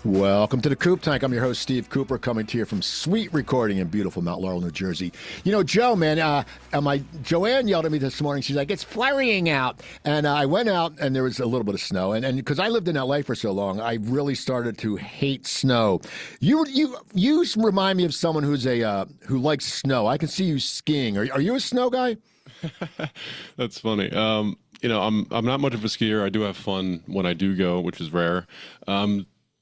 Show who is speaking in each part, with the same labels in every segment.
Speaker 1: Welcome to the Coop Tank. I'm your host, Steve Cooper, coming to you from SuiteRecording in beautiful Mount Laurel, New Jersey. You know, Joe, man, Joanne yelled at me this morning. She's like, it's flurrying out. And I went out, and there was a little bit of snow. And because I lived in L.A. for so long, I really started to hate snow. You remind me of someone who likes snow. I can see you skiing. Are you a snow guy?
Speaker 2: That's funny. I'm not much of a skier. I do have fun when I do go, which is rare.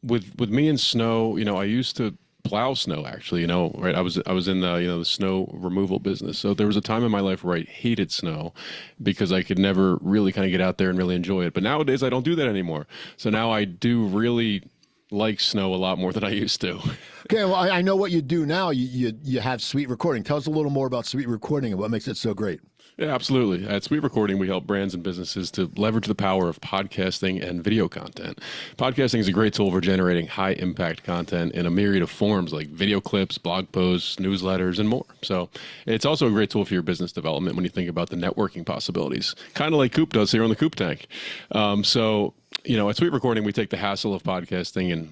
Speaker 2: With me and snow, I used to plow snow actually, right? I was in the snow removal business. So there was a time in my life where I hated snow because I could never really kind of get out there and really enjoy it. But nowadays I don't do that anymore. So now I do really like snow a lot more than I used to.
Speaker 1: Okay, well, I know what you do now. You have SuiteRecording. Tell us a little more about SuiteRecording and what makes it so great.
Speaker 2: Yeah, absolutely. At SuiteRecording, we help brands and businesses to leverage the power of podcasting and video content. Podcasting is a great tool for generating high-impact content in a myriad of forms like video clips, blog posts, newsletters, and more. So it's also a great tool for your business development when you think about the networking possibilities, kind of like Coop does here on the Coop Tank. At SuiteRecording, we take the hassle of podcasting and,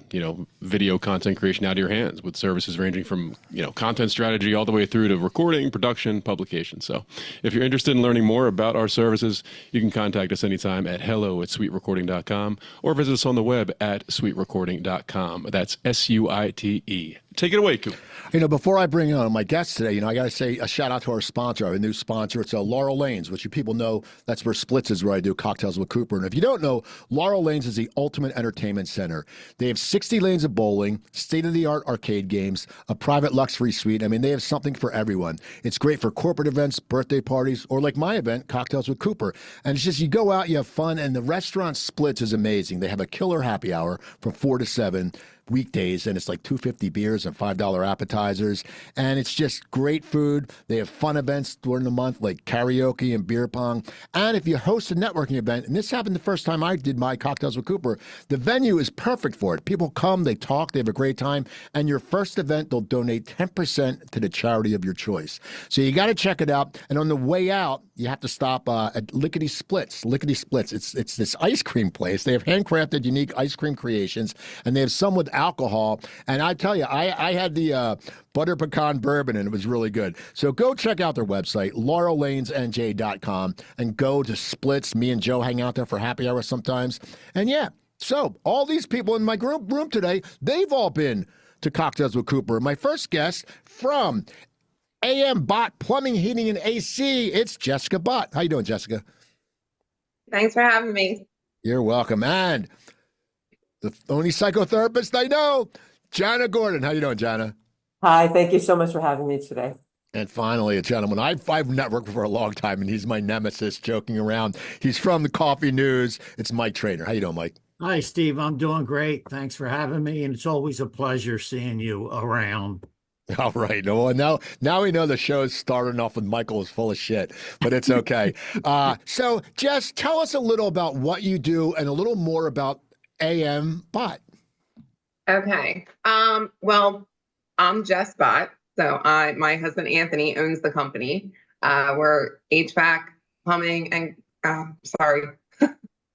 Speaker 2: video content creation out of your hands with services ranging from, content strategy all the way through to recording, production, publication. So if you're interested in learning more about our services, you can contact us anytime at hello@suiterecording.com or visit us on the web at suiterecording.com. That's SUITE. Take it away, Coop.
Speaker 1: Before I bring on my guest today, I got to say a shout out to our sponsor, our new sponsor. It's Laurel Lanes, which you people know that's where Splits is, where I do Cocktails with Cooper. And if you don't know, Laurel Lanes is the ultimate entertainment center. They have 60 lanes of bowling, state-of-the-art arcade games, a private luxury suite. They have something for everyone. It's great for corporate events, birthday parties, or like my event, Cocktails with Cooper. And it's just you go out, you have fun, and the restaurant Splits is amazing. They have a killer happy hour from 4 to 7. Weekdays, and it's like $2.50 beers and $5 appetizers, and it's just great food. They have fun events during the month like karaoke and beer pong. And if you host a networking event, and this happened the first time I did my Cocktails with Cooper, the venue is perfect for it. People come, they talk, they have a great time, and your first event, they'll donate 10% to the charity of your choice. So you got to check it out. And on the way out, you have to stop at Lickety Splits. Lickety Splits. It's this ice cream place. They have handcrafted, unique ice cream creations, and they have some with alcohol. And I tell you, I had the butter pecan bourbon, and it was really good. So go check out their website, laurellanesnj.com, and go to Splits. Me and Joe hang out there for happy hour sometimes. And yeah, so all these people in my room today, they've all been to Cocktails with Cooper. My first guest from Botte Plumbing, Heating, and AC, it's Jessica Botte. How you doing, Jessica?
Speaker 3: Thanks for having me.
Speaker 1: You're welcome. And the only psychotherapist I know, Jana Gordon. How you doing, Jana?
Speaker 4: Hi, thank you so much for having me today.
Speaker 1: And finally, a gentleman I've networked for a long time, and he's my nemesis, joking around. He's from the Coffee News. It's Mike Trainor. How you doing, Mike?
Speaker 5: Hi, Steve. I'm doing great. Thanks for having me, and it's always a pleasure seeing you around.
Speaker 1: All right. Well, now we know the show's starting off with Michael is full of shit, but it's okay. So, Jess, tell us a little about what you do and a little more about Botte.
Speaker 3: Okay. Well, I'm Jess Botte. So my husband Anthony owns the company. We're HVAC, plumbing, and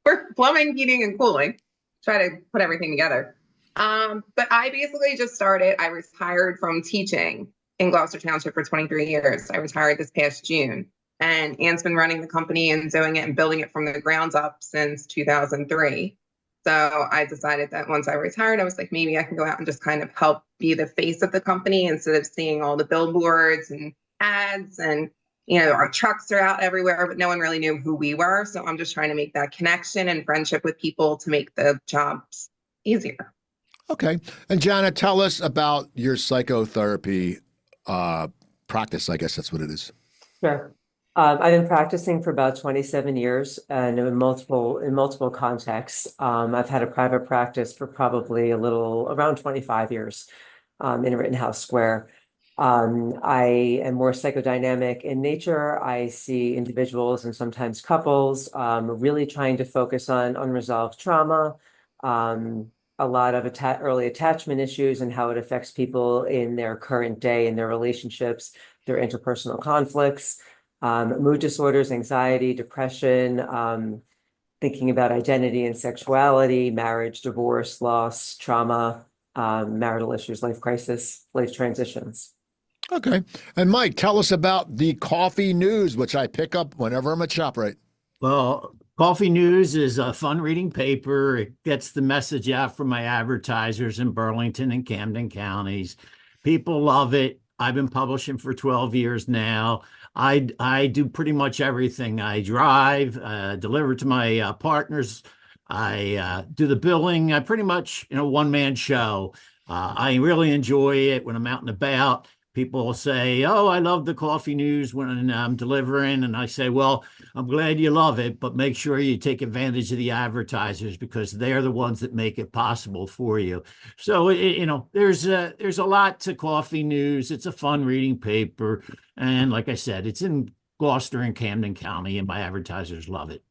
Speaker 3: we're plumbing, heating, and cooling. Try to put everything together. But I basically just started. I retired from teaching in Gloucester Township for 23 years. I retired this past June, and Ann's been running the company and doing it and building it from the ground up since 2003. So I decided that once I retired, I was like, maybe I can go out and just kind of help be the face of the company instead of seeing all the billboards and ads and, our trucks are out everywhere, but no one really knew who we were. So I'm just trying to make that connection and friendship with people to make the jobs easier.
Speaker 1: Okay. And Jana, tell us about your psychotherapy practice. I guess that's what it is.
Speaker 4: Sure. I've been practicing for about 27 years and in multiple contexts. I've had a private practice for probably around 25 years in Rittenhouse Square. I am more psychodynamic in nature. I see individuals and sometimes couples really trying to focus on unresolved trauma, a lot of early attachment issues and how it affects people in their current day, in their relationships, their interpersonal conflicts, mood disorders, anxiety, depression, thinking about identity and sexuality, marriage, divorce, loss, trauma, marital issues, life crisis, life transitions.
Speaker 1: Okay. And Mike, tell us about the coffee news, which I pick up whenever I'm at ShopRite.
Speaker 5: Well, Coffee News is a fun reading paper. It gets the message out for my advertisers in Burlington and Camden counties. People love it. I've been publishing for 12 years now. I do pretty much everything. I drive, deliver to my partners. I do the billing. I pretty much, one-man show. I really enjoy it when I'm out and about. People will say, "Oh, I love the Coffee News when I'm delivering." And I say, "Well, I'm glad you love it, but make sure you take advantage of the advertisers because they're the ones that make it possible for you." So, there's a lot to Coffee News. It's a fun reading paper. And like I said, it's in Gloucester and Camden County, and my advertisers love it.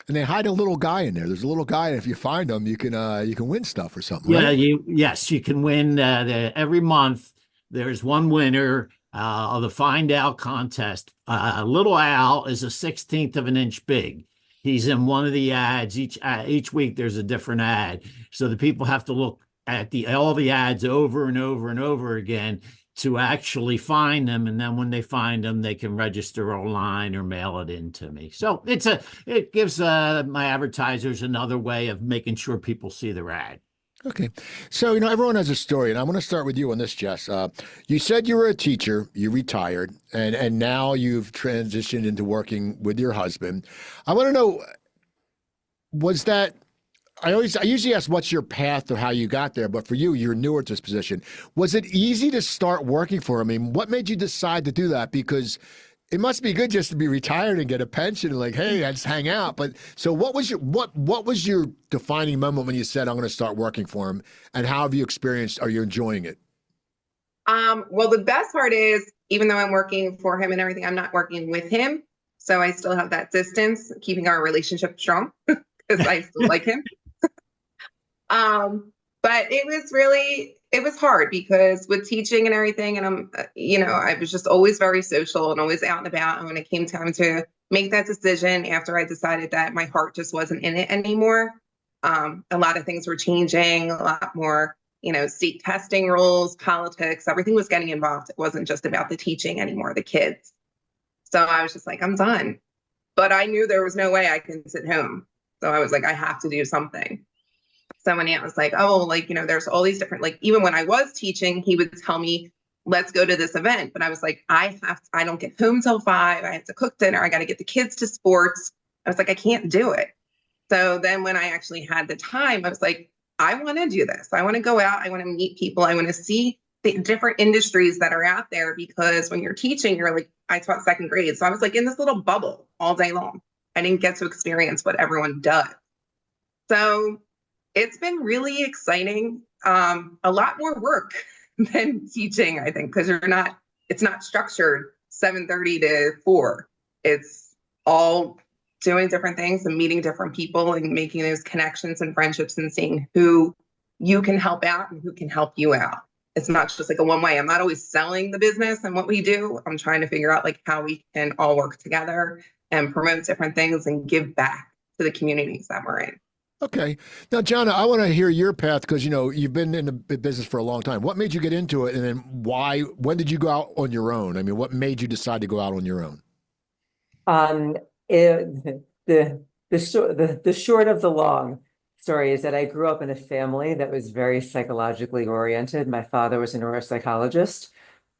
Speaker 1: And they hide a little guy in there. There's a little guy, and if you find him, you can win stuff or something,
Speaker 5: Yeah,
Speaker 1: right?
Speaker 5: yes, you can win every month. There's one winner of the Find Out contest. Little Al is a 16th of an inch big. He's in one of the ads. Each week there's a different ad. So the people have to look at all the ads over and over and over again to actually find them. And then when they find them, they can register online or mail it in to me. So it gives my advertisers another way of making sure people see their ad.
Speaker 1: Okay. So, everyone has a story, and I want to start with you on this, Jess. You said you were a teacher, you retired, and now you've transitioned into working with your husband. I want to know, was that, I usually ask what's your path or how you got there, but for you, you're newer to this position. Was it easy to start working for him? I mean, what made you decide to do that? Because it must be good just to be retired and get a pension and like, hey, I just hang out. But so what was your defining moment when you said, I'm going to start working for him? And how have you experienced, are you enjoying it?
Speaker 3: Well, the best part is, even though I'm working for him and everything, I'm not working with him. So I still have that distance, keeping our relationship strong because I still like him. But it was hard because with teaching and everything, and I was just always very social and always out and about. And when it came time to make that decision after I decided that my heart just wasn't in it anymore, a lot of things were changing, a lot more, state testing rules, politics, everything was getting involved. It wasn't just about the teaching anymore, the kids. So I was just like, I'm done. But I knew there was no way I can sit home. So I was like, I have to do something. So when Aunt was like, oh, there's all these different, even when I was teaching, he would tell me, let's go to this event. But I was like, I don't get home till 5. I have to cook dinner. I got to get the kids to sports. I was like, I can't do it. So then when I actually had the time, I was like, I want to do this. I want to go out. I want to meet people. I want to see the different industries that are out there, because when you're teaching, you're like, I taught second grade. So I was like in this little bubble all day long. I didn't get to experience what everyone does. So it's been really exciting. A lot more work than teaching, I think, because it's not structured 7:30 to 4. It's all doing different things and meeting different people and making those connections and friendships and seeing who you can help out and who can help you out. It's not just like a one way. I'm not always selling the business and what we do. I'm trying to figure out how we can all work together and promote different things and give back to the communities that we're in.
Speaker 1: Okay. Now, Jana, I want to hear your path because, you've been in the business for a long time. What made you get into it? And then when did you go out on your own? I mean, what made you decide to go out on your own?
Speaker 4: The short of the long story is that I grew up in a family that was very psychologically oriented. My father was a neuropsychologist.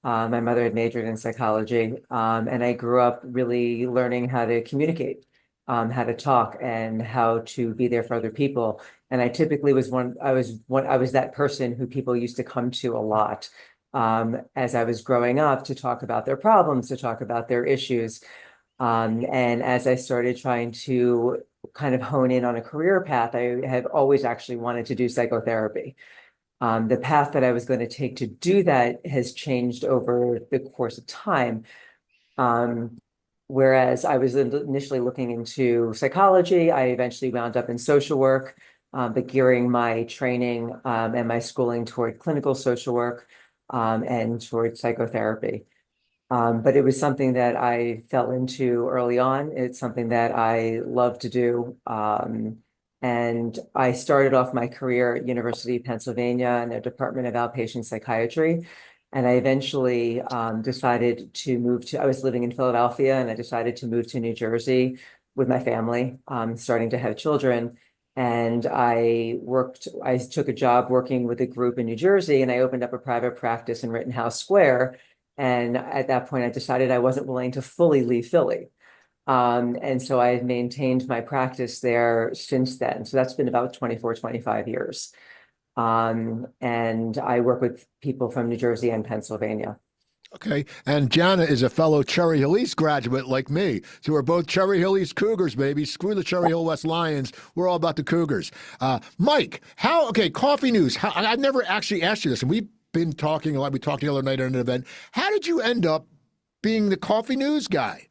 Speaker 4: My mother had majored in psychology. And I grew up really learning how to communicate, how to talk, and how to be there for other people. And I typically was that person who people used to come to a lot as I was growing up, to talk about their problems, to talk about their issues. And as I started trying to kind of hone in on a career path, I have always actually wanted to do psychotherapy. The path that I was going to take to do that has changed over the course of time. Whereas I was initially looking into psychology, I eventually wound up in social work, but gearing my training and my schooling toward clinical social work and toward psychotherapy. But it was something that I fell into early on. It's something that I love to do. And I started off my career at University of Pennsylvania in the Department of Outpatient Psychiatry. And I eventually decided to move to, I was living in Philadelphia and I decided to move to New Jersey with my family, starting to have children. And I took a job working with a group in New Jersey and I opened up a private practice in Rittenhouse Square. And at that point, I decided I wasn't willing to fully leave Philly. And so I've maintained my practice there since then. So that's been about 24, 25 years. And I work with people from New Jersey and Pennsylvania.
Speaker 1: Okay. And Jana is a fellow Cherry Hill East graduate like me. So we're both Cherry Hill East Cougars, baby. Screw the Cherry Hill West Lions. We're all about the Cougars. Mike, coffee news. I've never actually asked you this, and we've been talking a lot. We talked the other night at an event. How did you end up being the coffee news guy?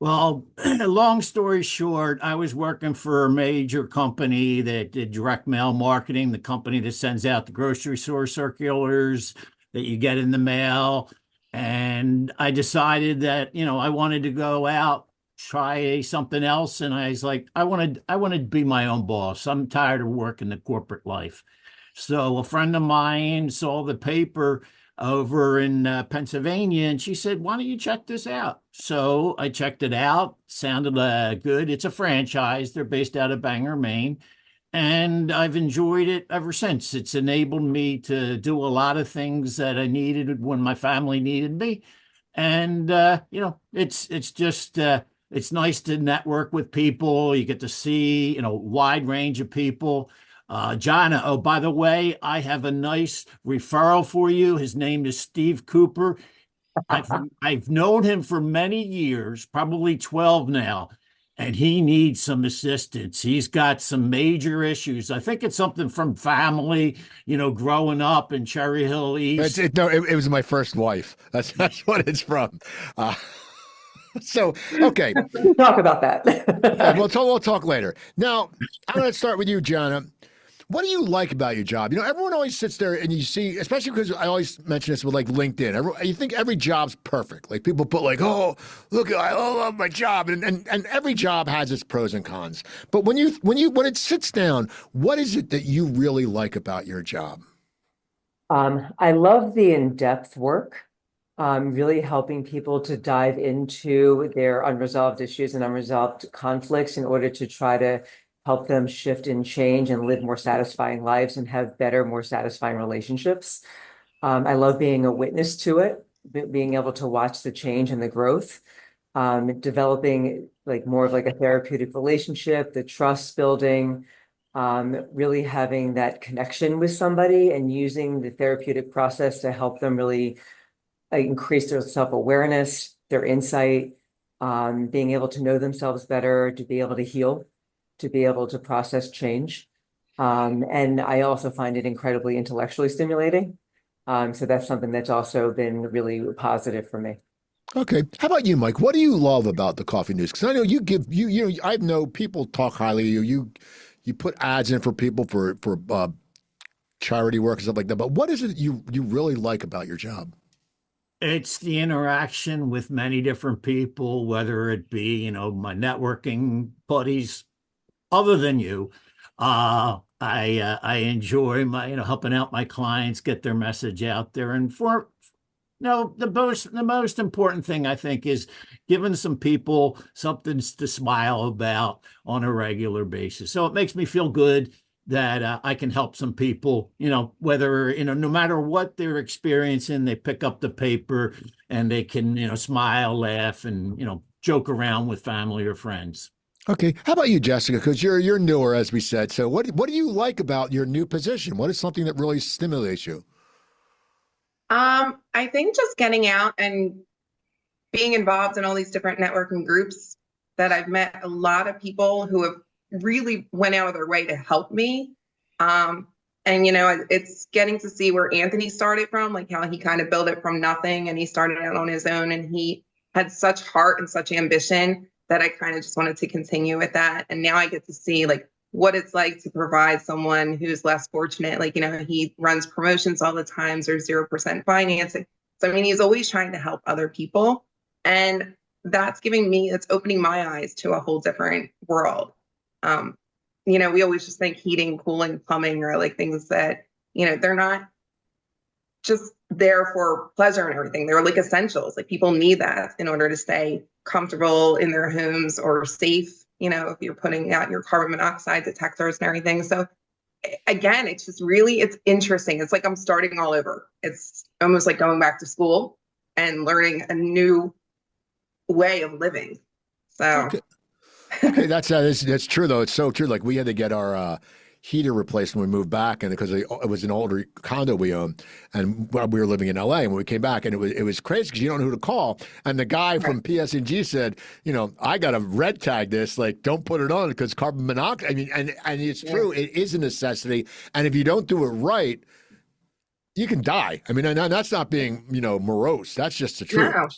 Speaker 5: Well, long story short, I was working for a major company that did direct mail marketing, the company that sends out the grocery store circulars that you get in the mail. And I decided that, I wanted to go out, try something else. And I was like, I wanted to be my own boss. I'm tired of working the corporate life. So a friend of mine saw the paper over in Pennsylvania, and she said, "Why don't you check this out?" So I checked it out. Sounded good. It's a franchise. They're based out of Bangor, Maine, and I've enjoyed it ever since. It's enabled me to do a lot of things that I needed when my family needed me, and it's just it's nice to network with people. You get to see a wide range of people. Jana, oh, by the way, I have a nice referral for you. His name is Steve Cooper. I've known him for many years, probably 12 now, and he needs some assistance. He's got some major issues. I think it's something from family, growing up in Cherry Hill East.
Speaker 1: It was my first wife. That's what it's from. So, okay.
Speaker 4: We'll talk about that.
Speaker 1: Yeah, we'll talk later. Now, I'm going to start with you, Jana. What do you like about your job? Everyone always sits there and you see, especially because I always mention this with like LinkedIn. You think every job's perfect. Like people put like, oh, look, I love my job, and every job has its pros and cons. But when it sits down, what is it that you really like about your job?
Speaker 4: I love the in-depth work, really helping people to dive into their unresolved issues and unresolved conflicts in order to try to help them shift and change and live more satisfying lives and have better, more satisfying relationships. I love being a witness to it, being able to watch the change and the growth, developing like more of like a therapeutic relationship, the trust building, really having that connection with somebody and using the therapeutic process to help them really increase their self-awareness, their insight, being able to know themselves better, to be able to heal, to be able to process change. And I also find it incredibly intellectually stimulating. So that's something that's also been really positive for me.
Speaker 1: Okay. How about you, Mike? What do you love about the coffee news? Because I know I know people talk highly of you. You put ads in for people for charity work and stuff like that. But what is it you really like about your job?
Speaker 5: It's the interaction with many different people, whether it be, my networking buddies other than you. I enjoy my, helping out my clients get their message out there. And the most important thing I think is giving some people something to smile about on a regular basis. So it makes me feel good that I can help some people, whether, no matter what they're experiencing, they pick up the paper and they can, smile, laugh, and, joke around with family or friends.
Speaker 1: Okay. How about you, Jessica? Because you're newer, as we said. So what do you like about your new position? What is something that really stimulates you?
Speaker 3: I think just getting out and being involved in all these different networking groups that I've met a lot of people who have really went out of their way to help me. And, it's getting to see where Anthony started from, like how he kind of built it from nothing and he started out on his own and he had such heart and such ambition that I kind of just wanted to continue with that. And now I get to see like what it's like to provide someone who's less fortunate. Like, he runs promotions all the time. There's 0% financing. So, I mean, he's always trying to help other people. And it's opening my eyes to a whole different world. We always just think heating, cooling, plumbing are like things that, they're not just there for pleasure and everything. They're like essentials. Like people need that in order to stay comfortable in their homes or safe, if you're putting out your carbon monoxide detectors and everything. So again, it's interesting. It's like I'm starting all over. It's almost like going back to school and learning a new way of living. So
Speaker 1: okay, that's true though. It's so true. Like we had to get our heater replaced when we moved back, and because it was an older condo we owned, and we were living in LA, and when we came back, and it was crazy because you don't know who to call. And the guy from PS&G said, I got to red tag this, like don't put it on because carbon monoxide. I mean, and it's true, it is a necessity, and if you don't do it right, you can die. I mean, and that's not being morose. That's just the truth.
Speaker 3: No.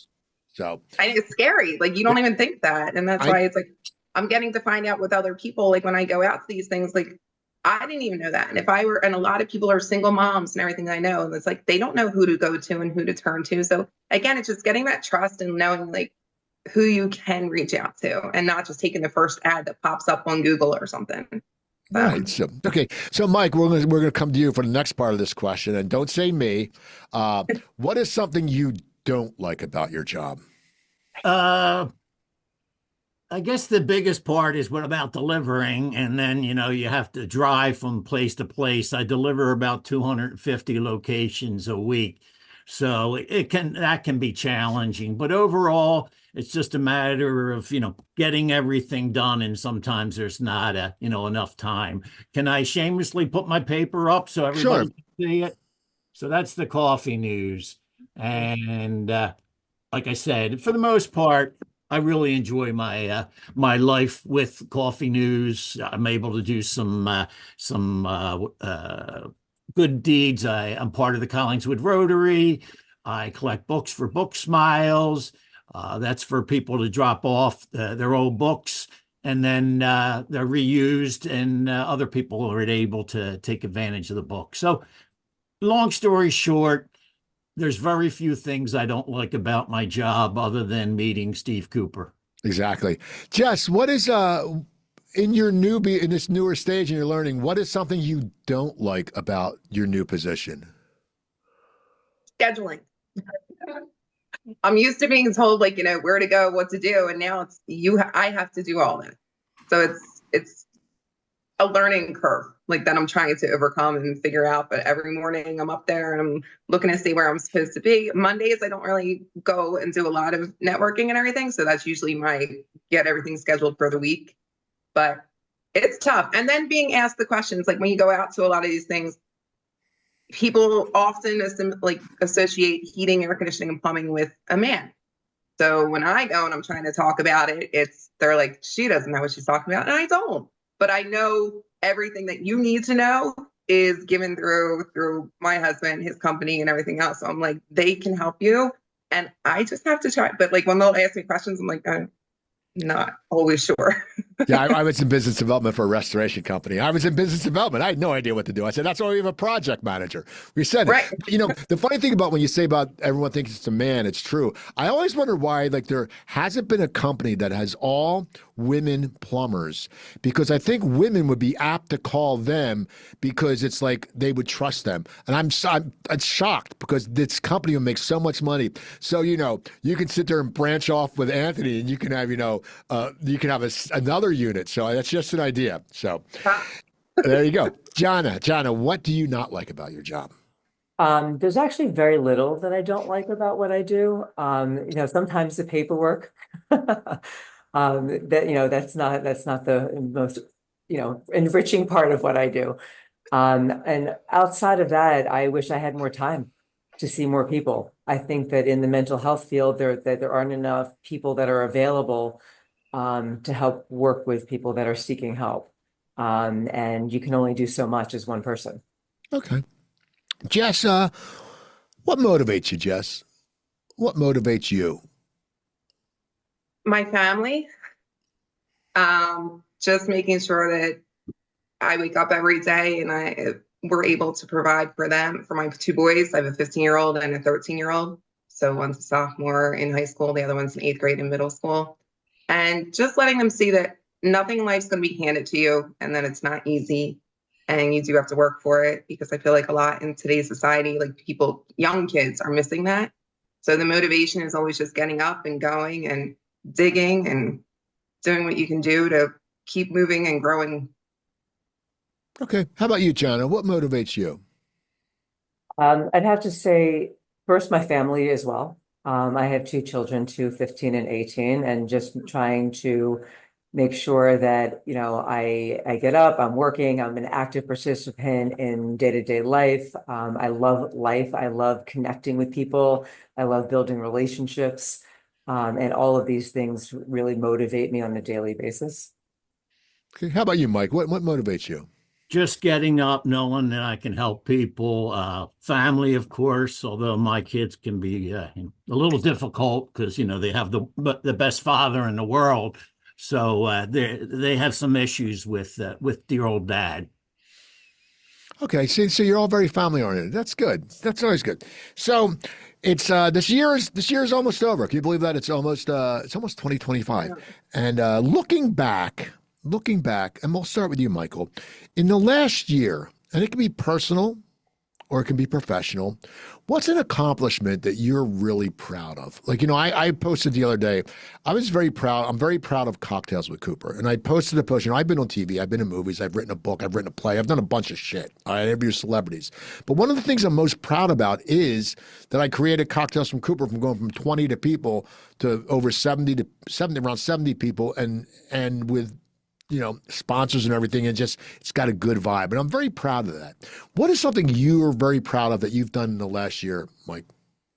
Speaker 1: So
Speaker 3: I think it's scary. Like you don't even think that, and that's why it's like I'm getting to find out with other people. Like when I go out to these things, like I didn't even know that. And and a lot of people are single moms and everything I know, and it's like they don't know who to go to and who to turn to. So again, it's just getting that trust and knowing like who you can reach out to, and not just taking the first ad that pops up on Google or something.
Speaker 1: Right. So, okay. So, Mike, we're gonna come to you for the next part of this question, and don't say me. What is something you don't like about your job?
Speaker 5: I guess the biggest part is what about delivering, and then you have to drive from place to place. I deliver about 250 locations a week, so that can be challenging. But overall, it's just a matter of getting everything done, and sometimes there's not enough time. Can I shamelessly put my paper up so everybody can see it? So that's the coffee news, and like I said, for the most part, I really enjoy my my life with Coffee News. I'm able to do some good deeds. I'm part of the Collingswood Rotary. I collect books for Book Smiles. That's for people to drop off their old books, and then they're reused, and other people are able to take advantage of the book. So, long story short, there's very few things I don't like about my job other than meeting Steve Cooper.
Speaker 1: Exactly. Jess, what is in this newer stage in your learning, what is something you don't like about your new position?
Speaker 3: Scheduling. I'm used to being told like, where to go, what to do. And now I have to do all that. So it's a learning curve like that I'm trying to overcome and figure out. But every morning I'm up there and I'm looking to see where I'm supposed to be. Mondays, I don't really go and do a lot of networking and everything. So that's usually my get everything scheduled for the week. But it's tough. And then being asked the questions, like when you go out to a lot of these things, people often associate heating, air conditioning, and plumbing with a man. So when I go and I'm trying to talk about it, they're like, she doesn't know what she's talking about. And I don't. But I know everything that you need to know is given through my husband, his company, and everything else. So I'm like, they can help you. And I just have to try. But like when they'll ask me questions, I'm like, I'm not always sure.
Speaker 1: Yeah, I was in business development for a restoration company. I was in business development. I had no idea what to do. I said, that's why we have a project manager. We said
Speaker 3: right.
Speaker 1: The funny thing about when you say about everyone thinks it's a man, it's true. I always wonder why there hasn't been a company that has all women plumbers, because I think women would be apt to call them because it's like they would trust them. And I'm shocked because this company will make so much money. So, you can sit there and branch off with Anthony and you can have, another unit. So that's just an idea. So there you go. Jana, what do you not like about your job?
Speaker 4: There's actually very little that I don't like about what I do. Sometimes the paperwork, that's not the most, enriching part of what I do. And outside of that, I wish I had more time to see more people. I think that in the mental health field, there aren't enough people that are available to help work with people that are seeking help. And you can only do so much as one person.
Speaker 1: Okay. Jess, what motivates you, Jess? What motivates you?
Speaker 3: My family. Just making sure that I wake up every day and we're able to provide for them, for my two boys. I have a 15-year-old and a 13-year-old. So one's a sophomore in high school, the other one's in 8th grade in middle school. And just letting them see that nothing in life's going to be handed to you and that it's not easy and you do have to work for it, because I feel like a lot in today's society, like people, young kids are missing that. So the motivation is always just getting up and going and digging and doing what you can do to keep moving and growing.
Speaker 1: Okay. How about you, Jana? What motivates you?
Speaker 4: I'd have to say first my family as well. I have two children, 15 and 18, and just trying to make sure that, I get up, I'm working, I'm an active participant in day-to-day life. I love life. I love connecting with people. I love building relationships. And all of these things really motivate me on a daily basis.
Speaker 1: Okay. How about you, Mike? What motivates you?
Speaker 5: Just getting up, knowing that I can help people, family, of course, although my kids can be a little difficult because, they have the best father in the world. So they have some issues with dear old dad.
Speaker 1: Okay, so you're all very family oriented. That's good. That's always good. So it's this year is almost over. Can you believe that? It's almost 2025. And looking back, and we'll start with you, Michael. In the last year, and it can be personal or it can be professional, what's an accomplishment that you're really proud of? Like, I posted the other day, I was very proud. I'm very proud of Cocktails with Cooper. And I posted a post. I've been on TV, I've been in movies, I've written a book, I've written a play, I've done a bunch of shit. I interview celebrities. But one of the things I'm most proud about is that I created Cocktails from Cooper from going from 20 to people to over 70 to 70, around 70 people, and with sponsors and everything, and just it's got a good vibe. And I'm very proud of that. What is something you are very proud of that you've done in the last year, Mike?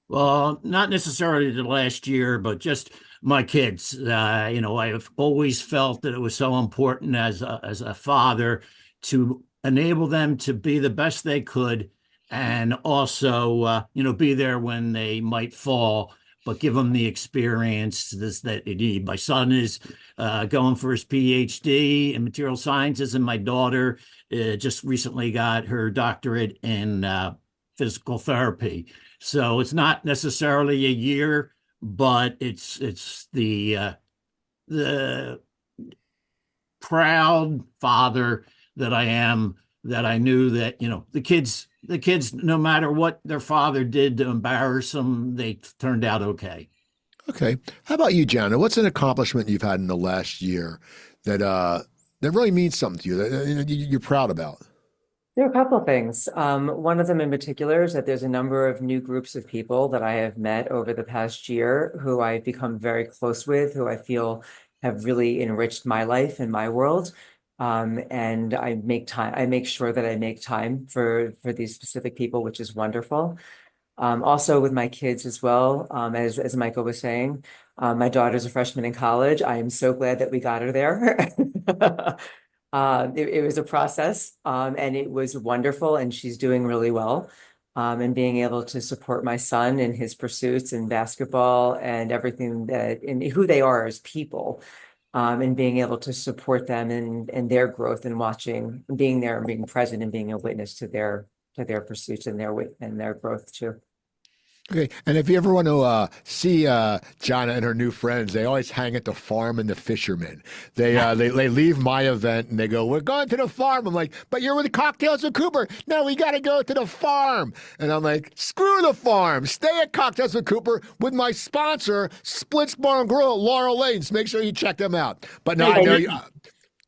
Speaker 5: Well, not necessarily the last year, but just my kids. I've always felt that it was so important as a father to enable them to be the best they could, and also, be there when they might fall, but give them the experiences that they need. My son is going for his PhD in material sciences, and my daughter just recently got her doctorate in physical therapy. So it's not necessarily a year, but it's the proud father that I am, that I knew that, the kids, no matter what their father did to embarrass them, they turned out okay.
Speaker 1: Okay. How about you, Jana? What's an accomplishment you've had in the last year that that really means something to you, that you're proud about?
Speaker 4: There are a couple of things. One of them in particular is that there's a number of new groups of people that I have met over the past year who I've become very close with, who I feel have really enriched my life and my world. And I make sure that I make time for these specific people, which is wonderful. Also with my kids as well, as Michael was saying, my daughter's a freshman in college. I am so glad that we got her there. It was a process, and it was wonderful, and she's doing really well. And being able to support my son in his pursuits in basketball and everything in who they are as people, and being able to support them in their growth and watching, being there and being present and being a witness to their pursuits and their growth too.
Speaker 1: Okay. And if you ever want to see Jana and her new friends, they always hang at the farm and the fishermen. They leave my event and they go, "We're going to the farm." I'm like, "But you're with Cocktails with Cooper." "No, we got to go to the farm." And I'm like, "Screw the farm. Stay at Cocktails with Cooper with my sponsor, Splits Bar and Grill at Laurel Lanes. Make sure you check them out." But no, I know you.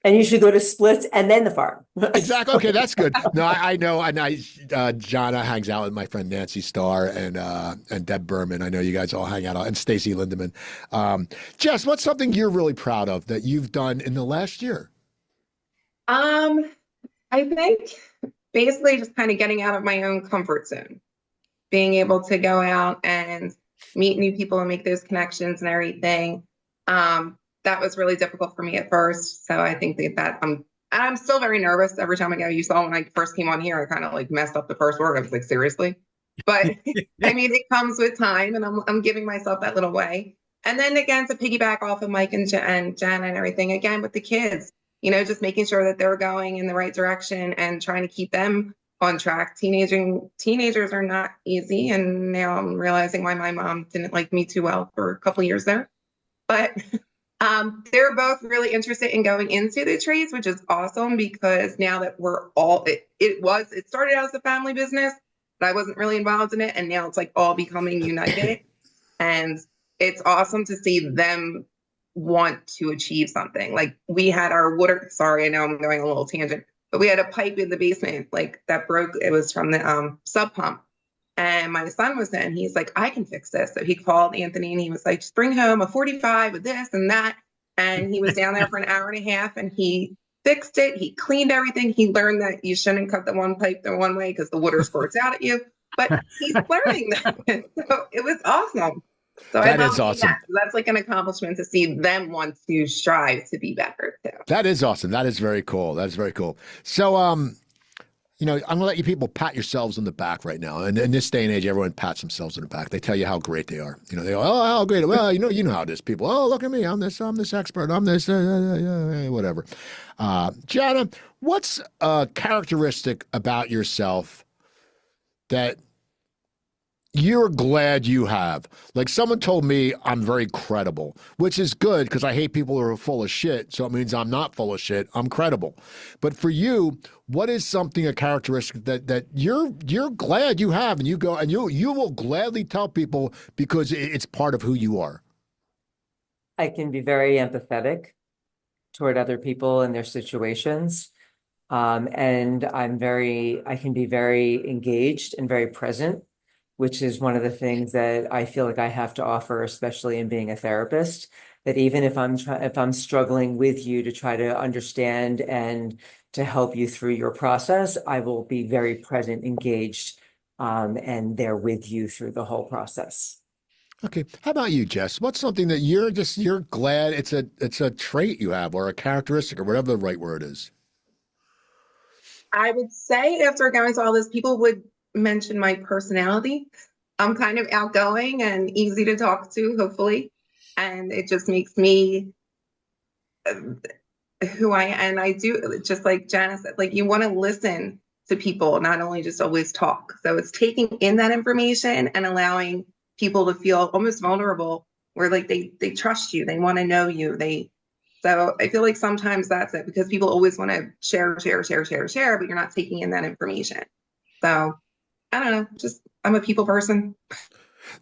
Speaker 4: And you should go to Splits and then the farm.
Speaker 1: Exactly. Okay, that's good. No, I know. And Jana hangs out with my friend Nancy Starr and Deb Berman. I know you guys all hang out, and Stacy Lindeman. Jess, what's something you're really proud of that you've done in the last year?
Speaker 3: I think basically just kind of getting out of my own comfort zone, being able to go out and meet new people and make those connections and everything. That was really difficult for me at first. So I think that I'm still very nervous every time I go. You saw when I first came on here, I kind of like messed up the first word. I was like, seriously? But I mean, it comes with time, and I'm giving myself that little way. And then again, to piggyback off of Mike and Jana and everything, again, with the kids, just making sure that they're going in the right direction and trying to keep them on track. Teenagers are not easy, and now I'm realizing why my mom didn't like me too well for a couple years there. But they're both really interested in going into the trades, which is awesome because now that we're all it started as a family business, but I wasn't really involved in it, and now it's like all becoming united, and it's awesome to see them want to achieve something. Like we had our water. Sorry, I know I'm going a little tangent, but we had a pipe in the basement like that broke. It was from the sub pump. And my son was in, he's like, I can fix this. So he called Anthony and he was like, just bring home a 45 with this and that. And he was down there for an hour and a half and he fixed it. He cleaned everything. He learned that you shouldn't cut the one pipe the one way because the water squirts out at you. But he's learning that. So it was awesome. So
Speaker 1: That is awesome.
Speaker 3: That. That's like an accomplishment to see them want to strive to be better too.
Speaker 1: That is awesome. That is very cool. That is very cool. So, you know, I'm going to let you people pat yourselves on the back right now. And in this day and age, everyone pats themselves on the back. They tell you how great they are. You know, they go, oh, how great. Well, you know how it is, people. Oh, look at me. I'm this expert. I'm this, whatever. Jana, what's a characteristic about yourself that you're glad you have? Like someone told me I'm very credible, which is good because I hate people who are full of shit. So it means I'm not full of shit. I'm credible. But for you, what is something, a characteristic that you're glad you have, and you go and you will gladly tell people because it's part of who you are?
Speaker 4: I can be very empathetic toward other people and their situations. And I can be very engaged and very present, which is one of the things that I feel like I have to offer, especially in being a therapist, that even if I'm struggling with you to try to understand and to help you through your process, I will be very present, engaged, and there with you through the whole process.
Speaker 1: Okay. How about you, Jess? What's something that you're glad it's a trait you have or a characteristic or whatever the right word is?
Speaker 3: I would say after going through all this, people would mention my personality. I'm kind of outgoing and easy to talk to, hopefully. And it just makes me who I am. And I do, just like Jana said, like you want to listen to people, not only just always talk. So it's taking in that information and allowing people to feel almost vulnerable where like they trust you, they want to know you. So I feel like sometimes that's it because people always want to share, but you're not taking in that information. So I don't know, just I'm a people person.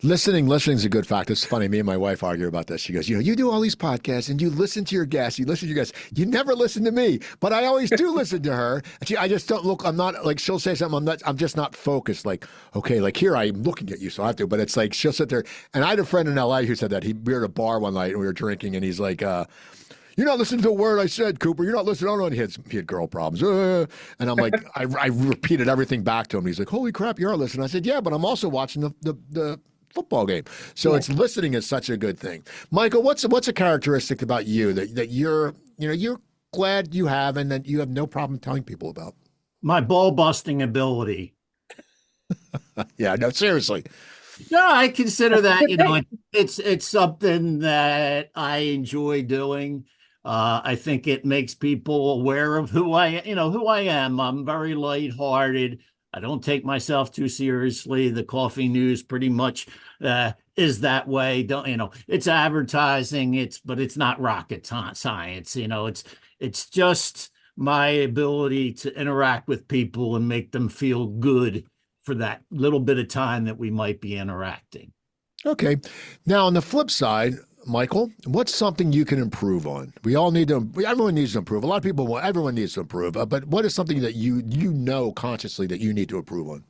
Speaker 3: Listening
Speaker 1: is a good fact. It's funny. Me and my wife argue about this. She goes, you know, you do all these podcasts and you listen to your guests. You never listen to me, but I always do listen to her. I just don't look. I'm not like she'll say something. I'm just not focused. Like, okay, like here I'm looking at you, so I have to. But it's like she'll sit there. And I had a friend in LA who said that we were at a bar one night and we were drinking, and he's like, you're not listening to a word I said, Cooper. You're not listening. Oh, no, he had girl problems. And I'm like, I repeated everything back to him. He's like, holy crap, you are listening. I said, yeah, but I'm also watching the football game. So it's listening is such a good thing. Michael, what's a characteristic about you that you're glad you have and that you have no problem telling people about?
Speaker 5: My ball busting ability.
Speaker 1: Yeah, no, seriously.
Speaker 5: No, I consider that, it's something that I enjoy doing. I think it makes people aware of who I am. I'm very lighthearted. I don't take myself too seriously. The coffee news pretty much is that way. It's advertising. But it's not rocket science. It's just my ability to interact with people and make them feel good for that little bit of time that we might be interacting.
Speaker 1: Okay. Now, on the flip side, Michael, what's something you can improve on? Everyone needs to improve. A lot of people, everyone needs to improve. But what is something that you know consciously that you need to improve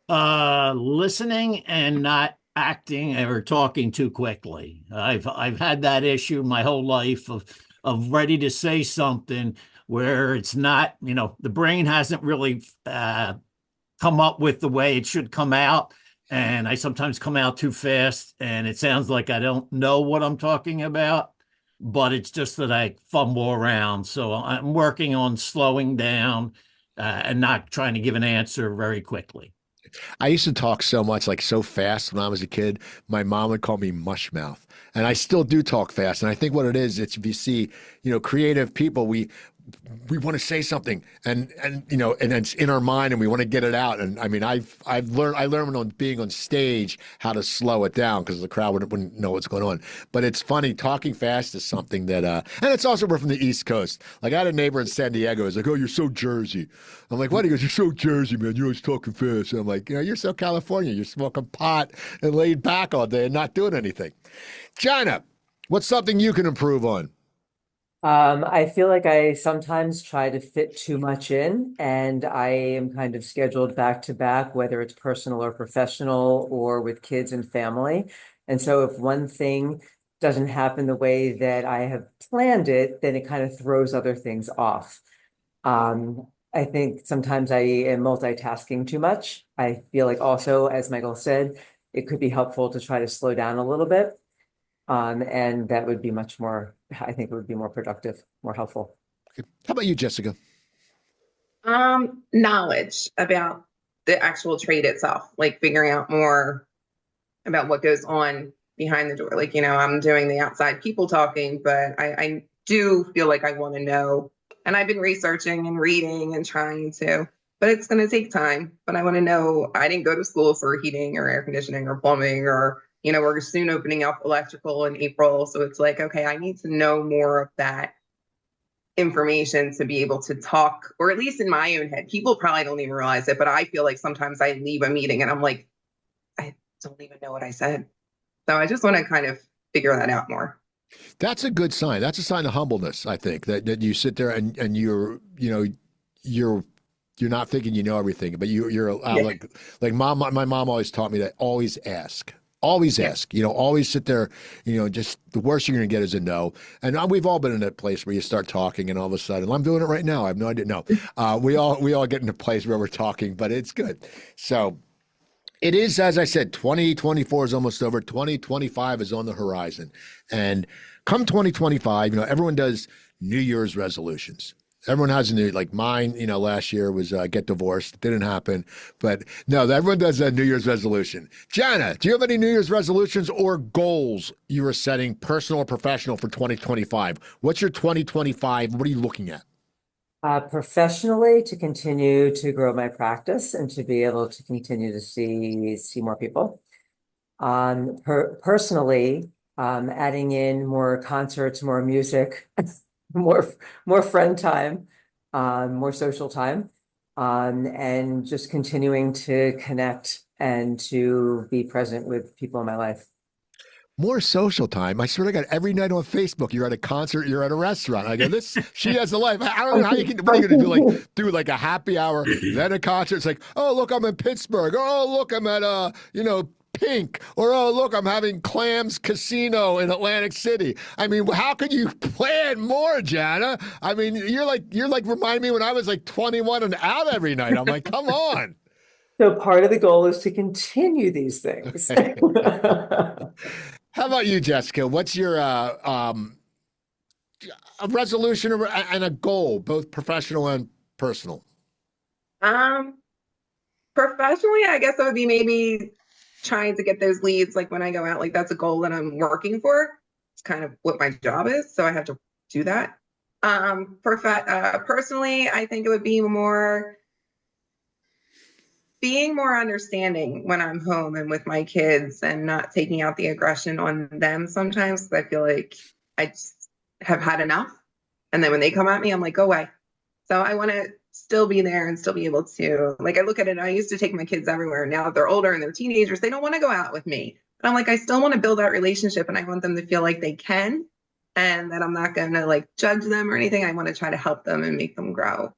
Speaker 1: on?
Speaker 5: Listening and not acting or talking too quickly. I've had that issue my whole life of ready to say something where it's not, the brain hasn't really come up with the way it should come out. And I sometimes come out too fast and it sounds like I don't know what I'm talking about, but it's just that I fumble around. So I'm working on slowing down and not trying to give an answer very quickly.
Speaker 1: I used to talk so much, like so fast when I was a kid. My mom would call me mush mouth. And I still do talk fast. And I think what it is, it's if you see, creative people, we want to say something, and and it's in our mind, and we want to get it out. And I mean, I learned on being on stage how to slow it down because the crowd wouldn't know what's going on. But it's funny, talking fast is something that, and it's also, we're from the East Coast. Like, I had a neighbor in San Diego who's like, "Oh, you're so Jersey." I'm like, "What?" He goes, "You're so Jersey, man. You're always talking fast." And I'm like, "You're so California. You're smoking pot and laid back all day and not doing anything." Jana, what's something you can improve on?
Speaker 4: I feel like I sometimes try to fit too much in, and I am kind of scheduled back to back, whether it's personal or professional or with kids and family. And so if one thing doesn't happen the way that I have planned it, then it kind of throws other things off. I think sometimes I am multitasking too much. I feel like also, as Michael said, it could be helpful to try to slow down a little bit. And that would be much more, I think it would be more productive, more helpful.
Speaker 1: How about you, Jessica?
Speaker 3: Knowledge about the actual trade itself, like figuring out more about what goes on behind the door. Like, I'm doing the outside people talking, but I do feel like I want to know. And I've been researching and reading and trying to, but it's going to take time. But I want to know, I didn't go to school for heating or air conditioning or plumbing, or, we're soon opening up electrical in April. So it's like, okay, I need to know more of that information to be able to talk, or at least in my own head. People probably don't even realize it, but I feel like sometimes I leave a meeting and I'm like, I don't even know what I said. So I just want to kind of figure that out more.
Speaker 1: That's a good sign. That's a sign of humbleness, I think, that you sit there and you're not thinking you know everything, but you're like mom. My mom always taught me that always ask. Always ask, always sit there, just the worst you're going to get is a no. And we've all been in that place where you start talking and all of a sudden, I'm doing it right now. I have no idea. No, we all get in a place where we're talking, but it's good. So it is, as I said, 2024 is almost over. 2025 is on the horizon. And come 2025, everyone does New Year's resolutions. Everyone has a new, like mine, last year was get divorced. It didn't happen. But no, everyone does a New Year's resolution. Jana, do you have any New Year's resolutions or goals you are setting, personal or professional, for 2025? What's your 2025? What are you looking at?
Speaker 4: Professionally, to continue to grow my practice and to be able to continue to see more people. Personally, adding in more concerts, more music, more friend time, more social time, and just continuing to connect and to be present with people in my life.
Speaker 1: More social time. I swear to God, every night on Facebook, you're at a concert, you're at a restaurant. I go, she has a life. I don't know how you can, what are you going to do? Like a happy hour, then a concert. It's like, oh, look, I'm in Pittsburgh. Oh, look, I'm at, Pink. Or, oh, look, I'm having Clams Casino in Atlantic City. I mean, how could you plan more, Jana? I mean, you're like reminding me when I was like 21 and out every night. I'm like, come on.
Speaker 4: So part of the goal is to continue these things.
Speaker 1: Okay. How about you, Jessica? What's your a resolution and a goal, both professional and personal?
Speaker 3: Professionally, I guess it would be maybe trying to get those leads. Like when I go out, like that's a goal that I'm working for. It's kind of what my job is, so I have to do that. Personally, I think it would be being more understanding when I'm home and with my kids, and not taking out the aggression on them sometimes, because I feel like I just have had enough. And then when they come at me, I'm like, go away. So I want to still be there and still be able to, like, I look at it, I used to take my kids everywhere. Now that they're older and they're teenagers, they don't want to go out with me. But I'm like, I still want to build that relationship, and I want them to feel like they can, and that I'm not going to like judge them or anything. I want to try to help them and make them grow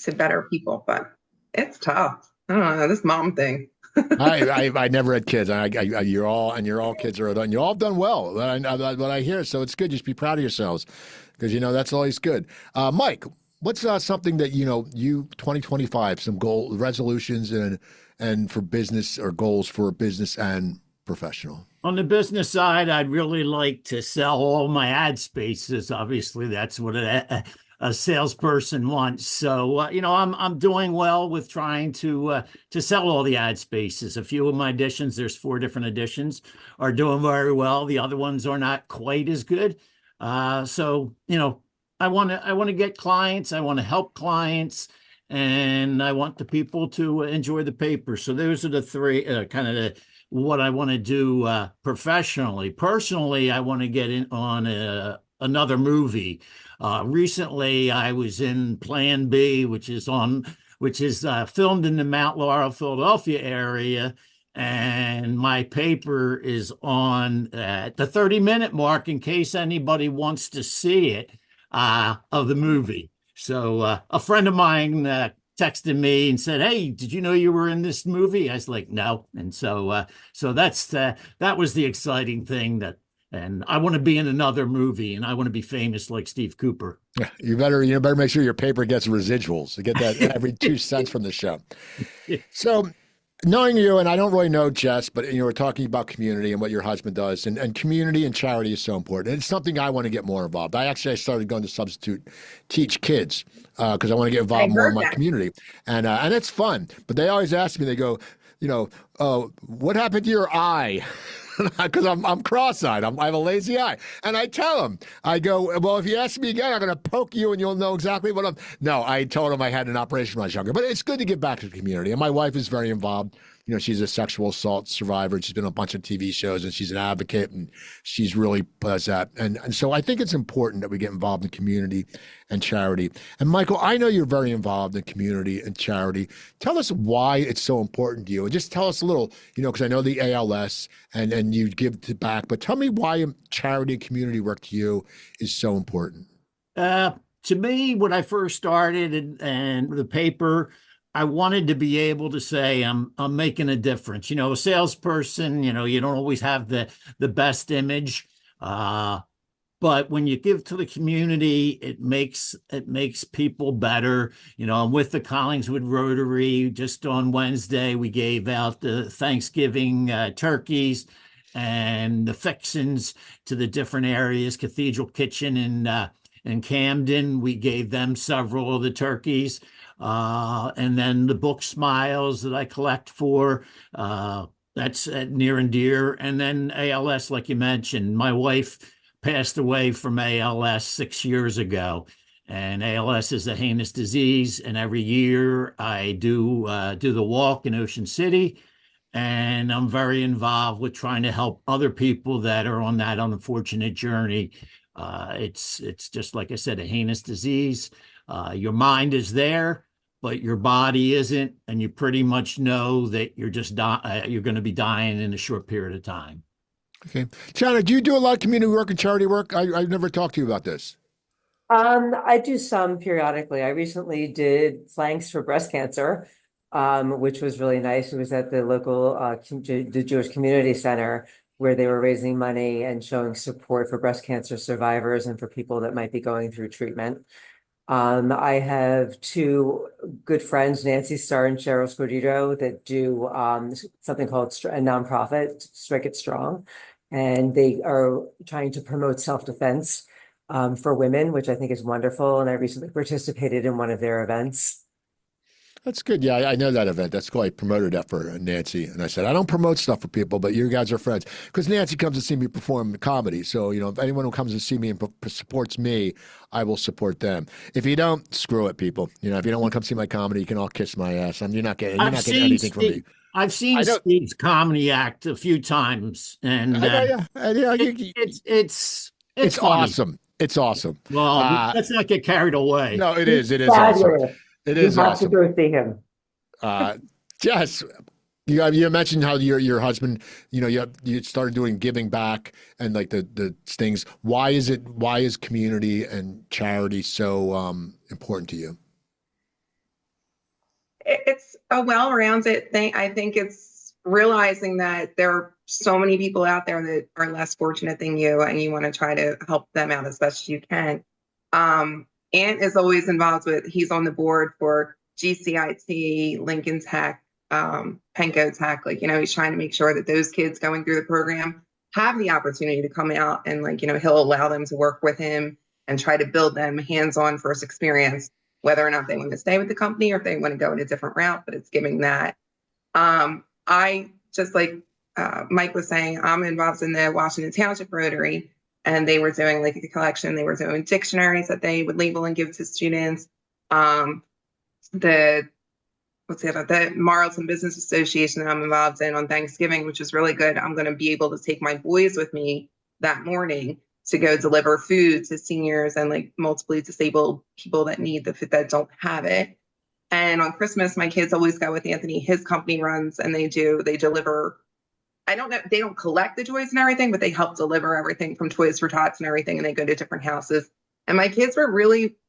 Speaker 3: to better people. But it's tough. I don't know, this mom thing.
Speaker 1: I never had kids. You're all kids are done. You all done well. What I hear, so it's good. Just be proud of yourselves, because that's always good. Mike, what's something that you 2025, some goal resolutions and for business, or goals for business and professional?
Speaker 5: On the business side, I'd really like to sell all my ad spaces. Obviously, that's what a salesperson wants. So, I'm doing well with trying to sell all the ad spaces. A few of my editions, there's 4 different editions, are doing very well. The other ones are not quite as good. So, I want to get clients. I want to help clients, and I want the people to enjoy the paper. So those are the three kind of what I want to do professionally. Personally, I want to get in on another movie. Recently, I was in Plan B, which is filmed in the Mount Laurel, Philadelphia area. And my paper is on at the 30-minute mark in case anybody wants to see it of the movie. So a friend of mine texted me and said, "Hey, did you know you were in this movie?" I was like, "No." And so that was the exciting thing and I want to be in another movie, and I want to be famous like Steve Cooper.
Speaker 1: You better make sure your paper gets residuals. You get that every 2 cents from the show. So, knowing you, and I don't really know Jess, but we're talking about community and what your husband does, and community and charity is so important. And it's something I want to get more involved. I started going to substitute teach kids because I want to get involved more in my community, and it's fun. But they always ask me, they go, what happened to your eye? Because I'm cross-eyed. I have a lazy eye. And I tell them, I go, well, if you ask me again, I'm going to poke you and you'll know exactly what I'm. No, I told them I had an operation when I was younger. But it's good to give back to the community. And my wife is very involved. She's a sexual assault survivor. She's been on a bunch of TV shows, and she's an advocate, and she's really does that. And so I think it's important that we get involved in community and charity. And Michael, I know you're very involved in community and charity. Tell us why it's so important to you, and just tell us a little, because I know the ALS and you give back, but tell me why charity and community work to you is so important.
Speaker 5: To me, when I first started and the paper, I wanted to be able to say I'm making a difference. A salesperson, you don't always have the best image, but when you give to the community, it makes people better. I'm with the Collingswood Rotary. Just on Wednesday, we gave out the Thanksgiving turkeys and the fixins to the different areas. Cathedral Kitchen in Camden, we gave them several of the turkeys. And then the book Smiles that I collect for, that's near and dear. And then ALS, like you mentioned, my wife passed away from ALS 6 years ago. And ALS is a heinous disease. And every year I do the walk in Ocean City. And I'm very involved with trying to help other people that are on that unfortunate journey. It's just, like I said, a heinous disease. Your mind is there, but your body isn't, and you pretty much know that you're going to be dying in a short period of time.
Speaker 1: Okay, Jana, do you do a lot of community work and charity work? I've never talked to you about this.
Speaker 4: I do some periodically. I recently did flanks for breast cancer, which was really nice. It was at the local the Jewish Community Center, where they were raising money and showing support for breast cancer survivors and for people that might be going through treatment. I have two good friends, Nancy Starr and Cheryl Scordito, that do something called a nonprofit, Strike It Strong, and they are trying to promote self-defense for women, which I think is wonderful. And I recently participated in one of their events.
Speaker 1: That's good. Yeah, I know that event. That's cool. I promoted that for Nancy. And I said, I don't promote stuff for people, but you guys are friends. Because Nancy comes to see me perform comedy. So, if anyone who comes to see me and supports me, I will support them. If you don't, screw it, people. If you don't want to come see my comedy, you can all kiss my ass. You're not getting anything from me.
Speaker 5: I've seen Steve's comedy act a few times. And it's
Speaker 1: awesome. It's awesome.
Speaker 5: Well, let's not get carried away.
Speaker 1: No, it is. It is awesome. It is awesome.
Speaker 4: You have to go see him.
Speaker 1: Jess, you mentioned how your husband, you started doing giving back and like the things. Why is community and charity so important to you?
Speaker 3: It's a well-rounded thing. I think it's realizing that there are so many people out there that are less fortunate than you, and you want to try to help them out as best as you can. Ant is always involved he's on the board for GCIT, Lincoln Tech, Penco Tech. He's trying to make sure that those kids going through the program have the opportunity to come out and he'll allow them to work with him and try to build them hands-on first experience, whether or not they want to stay with the company or if they want to go in a different route, but it's giving that. I just like Mike was saying, I'm involved in the Washington Township Rotary. and they were doing like a collection. They were doing dictionaries that they would label and give to students. The the Marlton Business Association that I'm involved in on Thanksgiving, which is really good. I'm going to be able to take my boys with me that morning to go deliver food to seniors and like multiply disabled people that need the food that don't have it. And on Christmas, my kids always go with Anthony. His company runs and they deliver. I don't know, they don't collect the toys and everything, but they help deliver everything from Toys for Tots and everything. And they go to different houses. And my kids were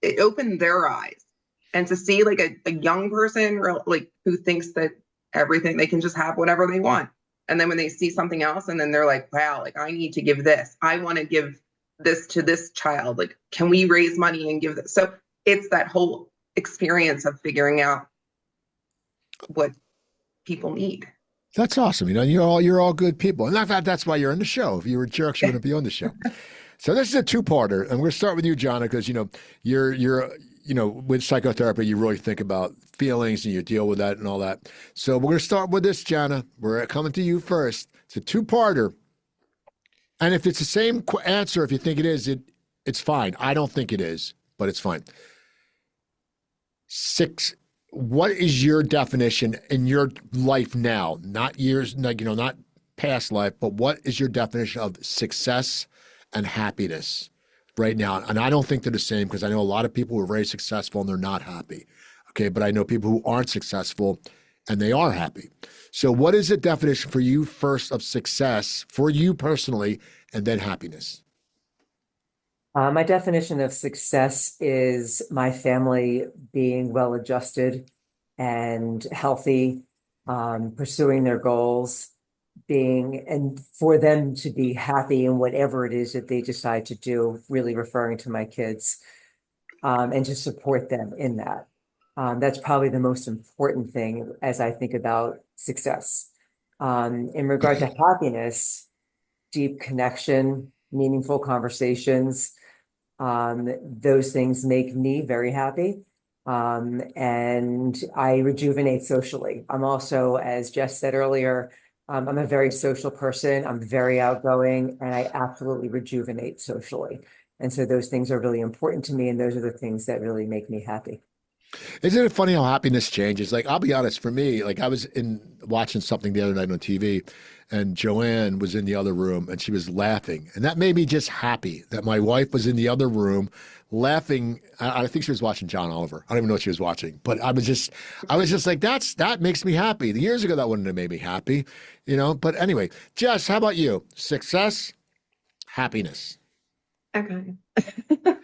Speaker 3: it opened their eyes. And to see like a young person like who thinks that everything, they can just have whatever they want. And then when they see something else and then they're like, wow, like I need to give this. I want to give this to this child. Like, can we raise money and give this? So it's that whole experience of figuring out what people need. That's
Speaker 1: awesome. You know, you're all good people. And in fact, that's why you're on the show. If you were jerks, you wouldn't be on the show. So this is a two-parter. And we're going to start with you, Jana, because, you know, you're with psychotherapy, you really think about feelings and you deal with that and all that. So we're going to start with this, Jana. We're coming to you first. It's a two-parter. And if it's the same answer, if you think it is, it's fine. I don't think it is, but it's fine. What is your definition in your life now? Not years, not past life, but what is your definition of success and happiness right now? And I don't think they're the same because I know a lot of people who are very successful and they're not happy. Okay, but I know people who aren't successful and they are happy. So what is the definition for you first of success for you personally and then happiness?
Speaker 4: My definition of success is my family being well-adjusted and healthy, pursuing their goals, and for them to be happy in whatever it is that they decide to do, really referring to my kids, and to support them in that. That's probably the most important thing as I think about success. In regard to happiness, deep connection, meaningful conversations, those things make me very happy. And I rejuvenate socially. I'm also, as Jess said earlier, I'm a very social person. I'm very outgoing and I absolutely rejuvenate socially. And so those things are really important to me. And those are the things that really make me happy.
Speaker 1: Isn't it funny how happiness changes? Like, I'll be honest, for me, like I was watching something the other night on TV and Joanne was in the other room and she was laughing. And that made me just happy that my wife was in the other room laughing. I think she was watching John Oliver. I don't even know what she was watching, but I was just like, that makes me happy. Years ago, that wouldn't have made me happy, but anyway, Jess, how about you? Success, happiness.
Speaker 3: Okay.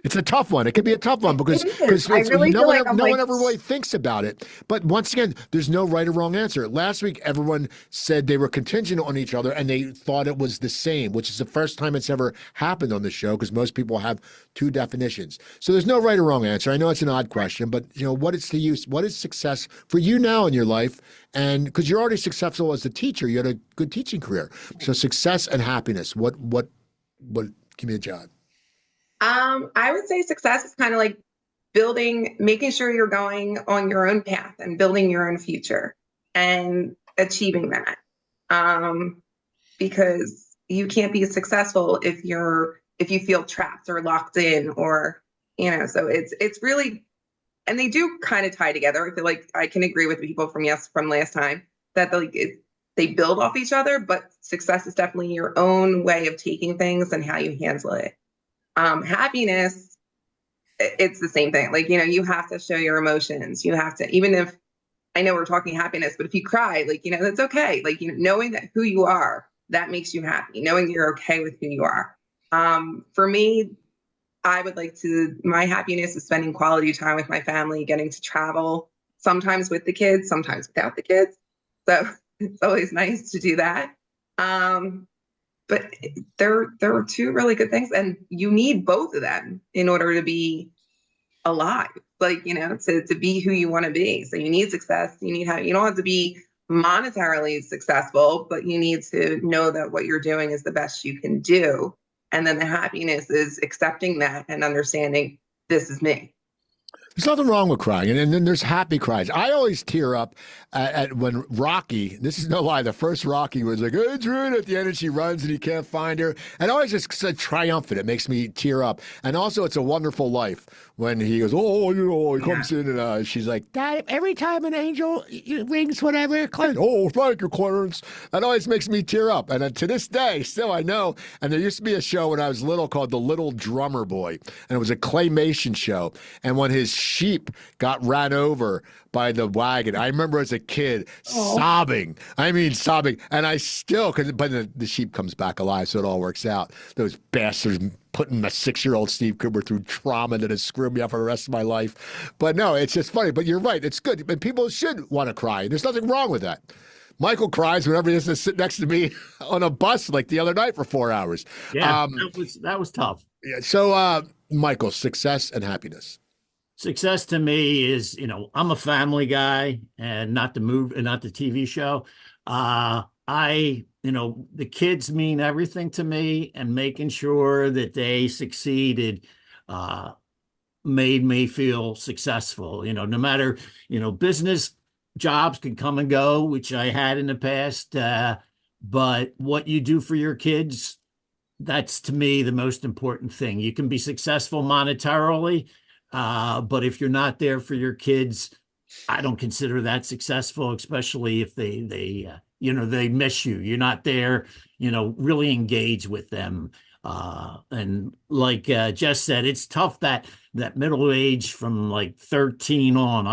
Speaker 1: It's a tough one. It can be a tough one because no one ever really thinks about it. But once again, there's no right or wrong answer. Last week, everyone said they were contingent on each other and they thought it was the same, which is the first time it's ever happened on the show because most people have two definitions. So there's no right or wrong answer. I know it's an odd question, but what is success for you now in your life? And because you're already successful as a teacher, you had a good teaching career. So success and happiness. What? Give me a job.
Speaker 3: I would say success is kind of like making sure you're going on your own path and building your own future and achieving that. Because you can't be successful if you feel trapped or locked in or, so it's really, and they do kind of tie together. I feel like I can agree with people from last time that they build off each other, but success is definitely your own way of taking things and how you handle it. Happiness, it's the same thing. Like, you have to show your emotions. You have to, even if I know we're talking happiness, but if you cry, that's okay. Like, knowing that who you are, that makes you happy. Knowing you're okay with who you are. For me, I would my happiness is spending quality time with my family, getting to travel, sometimes with the kids, sometimes without the kids. So it's always nice to do that. But there are two really good things, and you need both of them in order to be alive. To be who you want to be. So you need success. You don't have to be monetarily successful, but you need to know that what you're doing is the best you can do. And then the happiness is accepting that and understanding this is me.
Speaker 1: There's nothing wrong with crying, and then there's happy cries. I always tear up at when Rocky. This is no lie. The first Rocky was like, "Hey, Adrian," at the end, and she runs and he can't find her, and always just so triumphant. It makes me tear up. And also, It's a Wonderful Life when he goes, "Oh, he comes in and she's like, Dad, every time an angel rings, whatever, Clarence, oh, thank you, Clarence." That always makes me tear up. And to this day, still I know. And there used to be a show when I was little called The Little Drummer Boy, and it was a claymation show. And when his sheep got ran over by the wagon, I remember as a kid sobbing. I mean, sobbing. And I still, but the sheep comes back alive, so it all works out. Those bastards putting a 6-year-old Steve Cooper through trauma that has screwed me up for the rest of my life. But no, it's just funny. But you're right. It's good. And people should want to cry. There's nothing wrong with that. Michael cries whenever he has to sit next to me on a bus like the other night for 4 hours.
Speaker 5: Yeah, that was tough.
Speaker 1: Yeah. So, Michael, success and happiness.
Speaker 5: Success to me is, I'm a family guy and not not the TV show. The kids mean everything to me, and making sure that they succeeded, made me feel successful. No matter, business jobs can come and go, which I had in the past. But what you do for your kids, that's to me the most important thing. You can be successful monetarily, but if you're not there for your kids, I don't consider that successful, especially if they miss you. You're not there, really engage with them. And like Jess said, it's tough that middle age from like 13 on.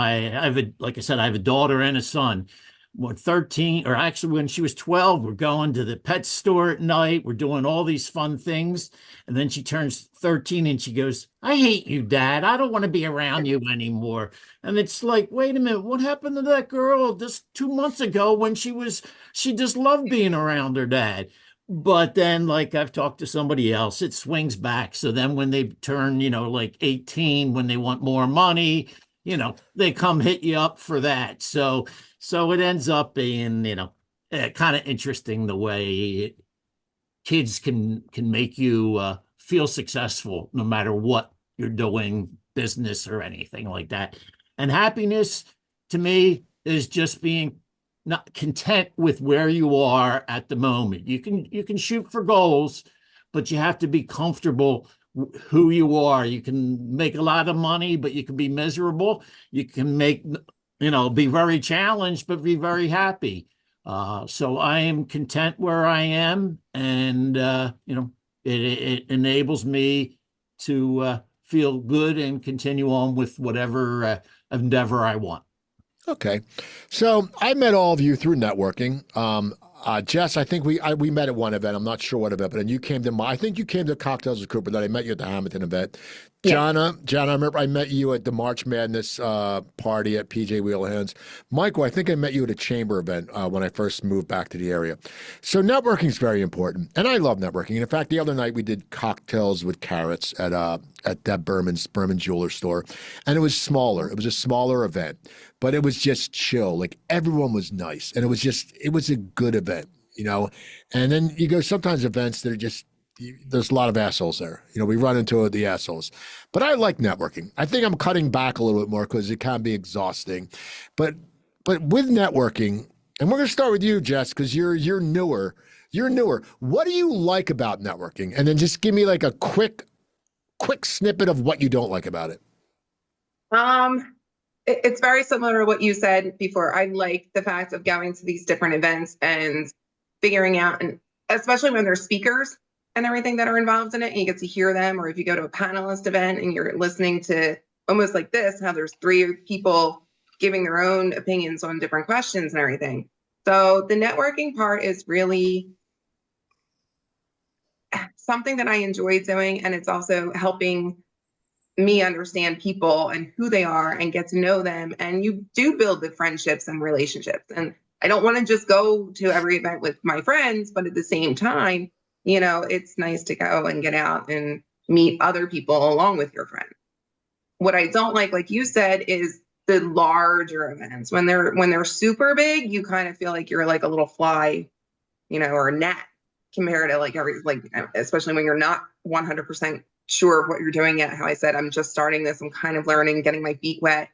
Speaker 5: Like I said, I have a daughter and a son. When 13, or actually when she was 12, we're going to the pet store at night. We're doing all these fun things. And then she turns 13 and she goes, "I hate you, Dad. I don't want to be around you anymore." And it's like, wait a minute, what happened to that girl just 2 months ago when she just loved being around her dad? But then, like I've talked to somebody else, it swings back. So then when they turn, like 18, when they want more money, they come hit you up for that. So it ends up being, kind of interesting the way kids can make you feel successful no matter what you're doing, business or anything like that. And happiness to me is just being not content with where you are at the moment. You can shoot for goals, but you have to be comfortable who you are. You can make a lot of money, but you can be miserable. You can be very challenged, but be very happy. So I am content where I am, and it enables me to feel good and continue on with whatever endeavor I want.
Speaker 1: Okay. So I met all of you through networking. Jess, I think we met at one event. I'm not sure what event, but then you came to I think you came to Cocktails with Cooper. Then I met you at the Hamilton event.
Speaker 3: Yeah.
Speaker 1: Jana, I remember I met you at the March Madness party at PJ Wheelhands. Michael, I think I met you at a chamber event when I first moved back to the area. So networking is very important, and I love networking. And in fact, the other night we did Cocktails with Carrots at Deb Berman Jeweler store, and it was smaller. It was a smaller event, but it was just chill. Like everyone was nice, and it was a good event, And then you go sometimes events that are just. There's a lot of assholes there. We run into the assholes. But I like networking. I think I'm cutting back a little bit more because it can be exhausting. But with networking, and we're going to start with you, Jess, because you're newer. You're newer. What do you like about networking? And then just give me like a quick snippet of what you don't like about it.
Speaker 3: It's very similar to what you said before. I like the fact of going to these different events and figuring out, and especially when there's speakers and everything that are involved in it, and you get to hear them, or if you go to a panelist event and you're listening to almost like this, how there's 3 people giving their own opinions on different questions and everything. So the networking part is really something that I enjoy doing, and it's also helping me understand people and who they are and get to know them. And you do build the friendships and relationships. And I don't want to just go to every event with my friends, but at the same time, it's nice to go and get out and meet other people along with your friends. What I don't like you said, is the larger events. When they're super big, you kind of feel like you're like a little fly, or a gnat compared to especially when you're not 100% sure of what you're doing yet. How I said, I'm just starting this. I'm kind of learning, getting my feet wet.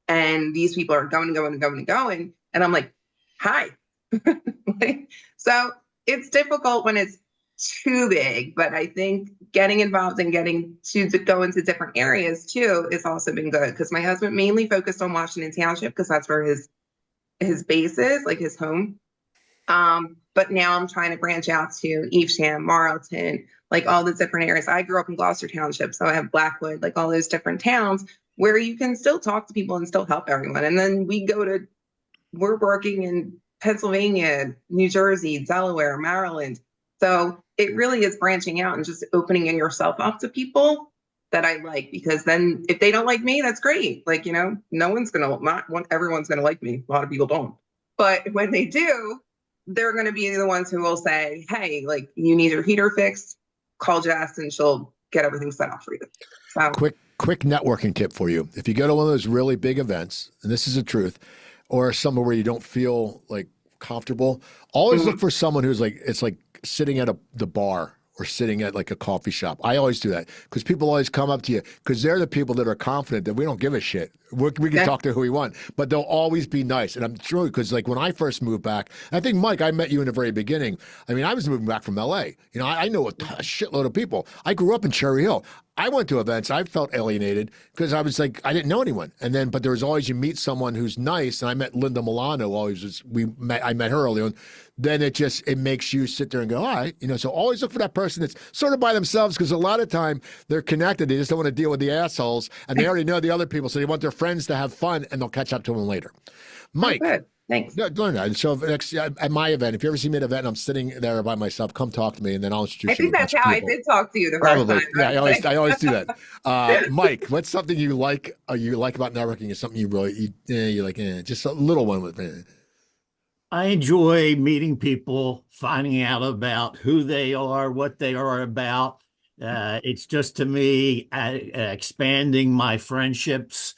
Speaker 3: And these people are going and going and going and going. And I'm like, hi. So it's difficult when it's too big, but I think getting involved and getting to go into different areas too has also been good, because my husband mainly focused on Washington Township because that's where his base is, like his home. But now I'm trying to branch out to Evesham, Marlton, like all the different areas. I grew up in Gloucester Township, so I have Blackwood, like all those different towns where you can still talk to people and still help everyone. And then we're working in Pennsylvania, New Jersey, Delaware, Maryland. So it really is branching out and just opening yourself up to people that I like, because then if they don't like me, that's great. Like, no one's everyone's going to like me. A lot of people don't. But when they do, they're going to be the ones who will say, hey, like, you need your heater fixed, call Jess and she'll get everything set up for you. So
Speaker 1: Quick networking tip for you. If you go to one of those really big events, and this is the truth, or somewhere where you don't feel like comfortable, always look for someone who's like, it's like sitting at the bar or sitting at like a coffee shop. I always do that because people always come up to you because they're the people that are confident that we don't give a shit. We can talk to who we want, but they'll always be nice. And I'm true, because like when I first moved back, I think, Mike, I met you in the very beginning. I mean, I was moving back from LA. I know a shitload of people. I grew up in Cherry Hill. I went to events. I felt alienated because I was like, I didn't know anyone. And then, but there was always, you meet someone who's nice. And I met Linda Milano. I met her early on. Then it makes you sit there and go, all right, so always look for that person that's sort of by themselves, because a lot of time they're connected. They just don't want to deal with the assholes, and they already know the other people. So they want their friends to have fun, and they'll catch up to them later. Mike.
Speaker 3: Oh, good. Thanks.
Speaker 1: Learn that. So at my event, if you ever see me at an event and I'm sitting there by myself, come talk to me, and then I'll introduce you.
Speaker 3: I think that's how I did talk to you the first time.
Speaker 1: Yeah, I always do that. Mike, what's something you like about networking? Is something you really you like? Just a little one with me.
Speaker 5: I enjoy meeting people, finding out about who they are, what they are about. It's just, to me, expanding my friendships.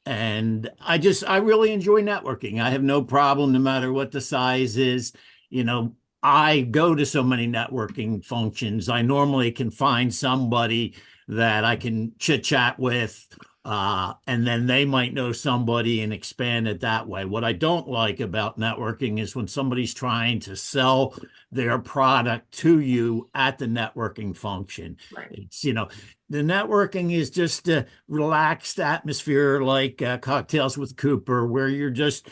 Speaker 5: And I really enjoy networking. I have no problem, no matter what the size is. I go to so many networking functions. I normally can find somebody that I can chit chat with, and then they might know somebody and expand it that way. What I don't like about networking is when somebody's trying to sell their product to you at the networking function.
Speaker 3: Right.
Speaker 5: It's, the networking is just a relaxed atmosphere, like Cocktails with Cooper, where you're just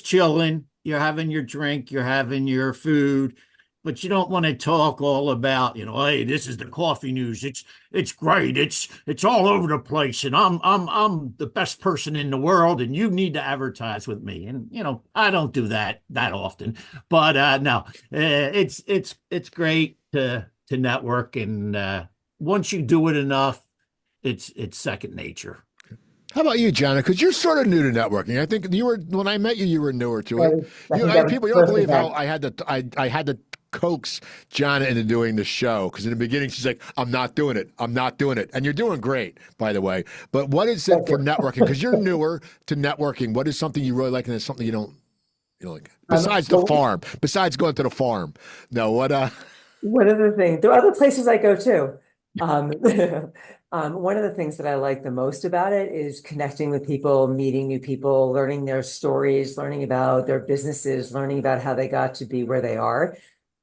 Speaker 5: chilling, you're having your drink, you're having your food, but you don't want to talk all about, hey, this is the coffee news. It's great. It's all over the place, and I'm the best person in the world, and you need to advertise with me. And I don't do that often, but no, it's great to network, and once you do it enough, it's second nature.
Speaker 1: How about you, Jana? Because you're sort of new to networking. I think when I met you, you were newer to it. People, you don't believe how I had to coax Jana into doing the show, because in the beginning she's like, I'm not doing it, and you're doing great, by the way. But what is it for networking? Because you're newer to networking. What is something you really like, and it's something you don't like? Besides the farm, besides going to the farm. No, what?
Speaker 4: One of the things, there are other places I go to. One of the things that I like the most about it is connecting with people, meeting new people, learning their stories, learning about their businesses, learning about how they got to be where they are,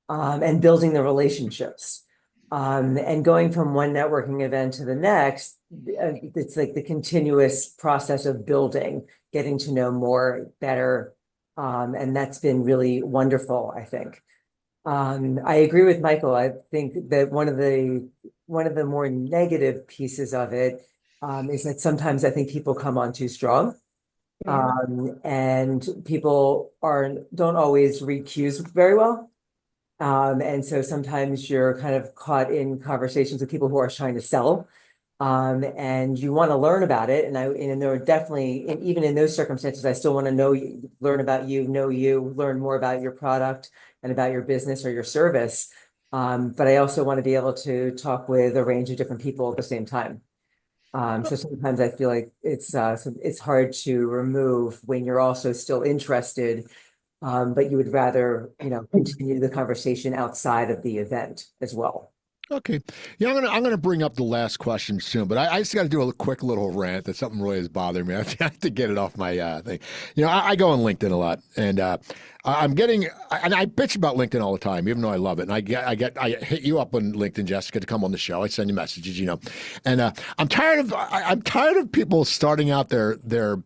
Speaker 4: and building the relationships. And going from one networking event to the next, it's like the continuous process of building, getting to know more, better. And that's been really wonderful, I think. I agree with Michael. I think that one of the more negative pieces of it is that sometimes I think people come on too strong, and people don't always read cues very well. And so sometimes you're kind of caught in conversations with people who are trying to sell, and you want to learn about it. And there are definitely, and even in those circumstances, I still want to learn about you, learn more about your product and about your business or your service. But I also want to be able to talk with a range of different people at the same time. So sometimes I feel like it's hard to remove when you're also still interested, but you would rather, continue the conversation outside of the event as well.
Speaker 1: Okay. Yeah, I'm gonna bring up the last question soon, but I just got to do a quick little rant that something really is bothering me. I have to get it off my thing. I go on LinkedIn a lot, and I'm getting, and I bitch about LinkedIn all the time, even though I love it. And I hit you up on LinkedIn, Jessica, to come on the show. I send you messages, and I'm tired of people starting out their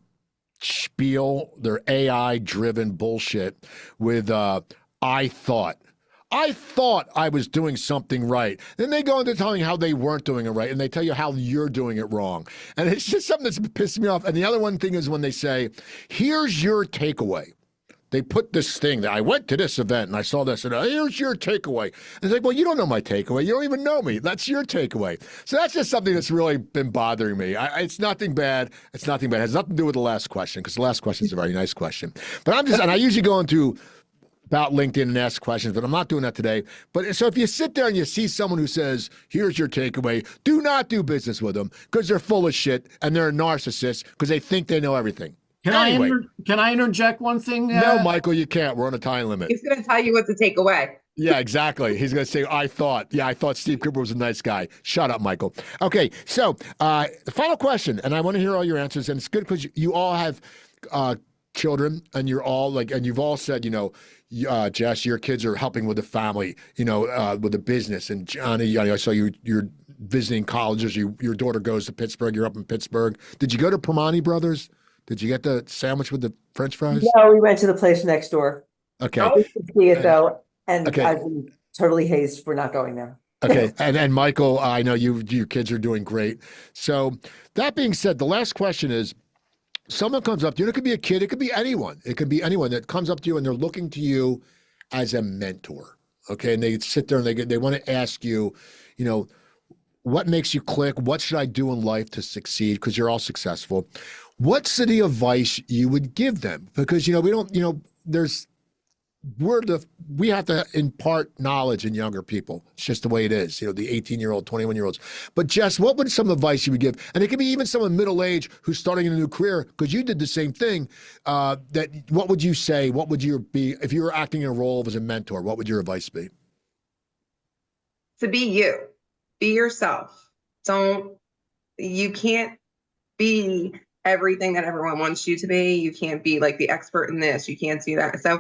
Speaker 1: spiel, their AI driven bullshit with I thought. I thought I was doing something right. Then they go into telling how they weren't doing it right, and they tell you how you're doing it wrong. And it's just something that's pissing me off. And the other one thing is when they say, here's your takeaway. They put this thing that I went to this event and I saw this, and here's your takeaway. And it's like, well, you don't know my takeaway. You don't even know me. That's your takeaway. So that's just something that's really been bothering me. It's nothing bad. It's nothing bad. It has nothing to do with the last question, because the last question is a very nice question. But and I usually go into about LinkedIn and ask questions, but I'm not doing that today. But so if you sit there and you see someone who says, here's your takeaway, do not do business with them, because they're full of shit and they're a narcissist because they think they know everything.
Speaker 5: Can I interject one thing?
Speaker 1: No, Michael, you can't. We're on a time limit.
Speaker 3: He's going to tell you what to take away.
Speaker 1: Yeah, exactly. He's going to say, I thought Steve Cooper was a nice guy. Shut up, Michael. Okay, so the final question, and I want to hear all your answers, and it's good because you all have children, and you're all like, and you've all said, Jess, your kids are helping with the family, with the business. And Johnny, I saw you're visiting colleges. Your daughter goes to Pittsburgh. You're up in Pittsburgh. Did you go to Permani Brothers? Did you get the sandwich with the French fries?
Speaker 4: No, we went to the place next door.
Speaker 1: Okay.
Speaker 4: I didn't see it though, and
Speaker 1: Okay.
Speaker 4: I've been totally hazed for not going there.
Speaker 1: Okay. And Michael, I know your kids are doing great. So that being said, the last question is, someone comes up to you, and it could be a kid, it could be anyone. It could be anyone that comes up to you and they're looking to you as a mentor. Okay. And they sit there and they want to ask you, what makes you click? What should I do in life to succeed? Because you're all successful. What's the advice you would give them? Because, we don't, we have to impart knowledge in younger people. It's just the way it is, the 18-year-old, 21-year-olds. But Jess, what would some advice you would give? And it could be even someone middle age who's starting a new career, because you did the same thing. What would you say? What would your be if you were acting in a role as a mentor? What would your advice be?
Speaker 3: To be you, be yourself. You can't be everything that everyone wants you to be. You can't be like the expert in this. You can't do that. So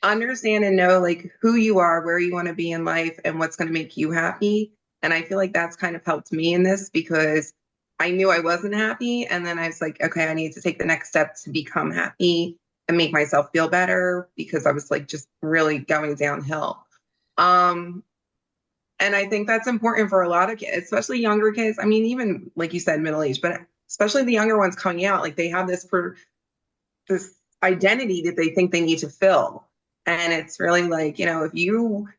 Speaker 3: understand and know like who you are, where you want to be in life, and what's going to make you happy. And I feel like that's kind of helped me in this, because I knew I wasn't happy. And then I was like, okay, I need to take the next step to become happy and make myself feel better, because I was like just really going downhill. And I think that's important for a lot of kids, especially younger kids. I mean, even like you said, middle age, but especially the younger ones coming out, like they have this this identity that they think they need to fill. And it's really like, if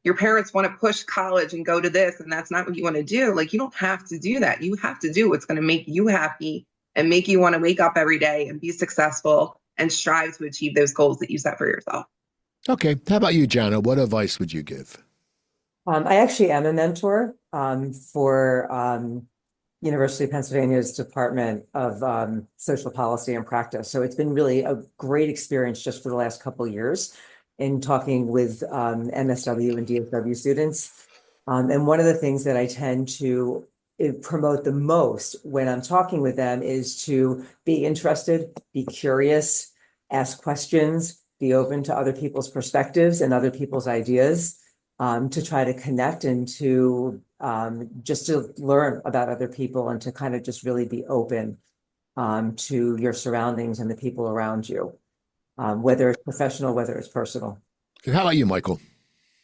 Speaker 3: your parents want to push college and go to this, and that's not what you want to do, like, you don't have to do that. You have to do what's going to make you happy and make you want to wake up every day and be successful and strive to achieve those goals that you set for yourself.
Speaker 1: Okay. How about you, Jana? What advice would you give?
Speaker 4: I actually am a mentor for University of Pennsylvania's Department of Social Policy and Practice. So it's been really a great experience just for the last couple of years in talking with MSW and DSW students. And one of the things that I tend to promote the most when I'm talking with them is to be interested, be curious, ask questions, be open to other people's perspectives and other people's ideas, to try to connect and to just to learn about other people, and to kind of just really be open to your surroundings and the people around you, whether it's professional, whether it's personal.
Speaker 1: How about you, Michael?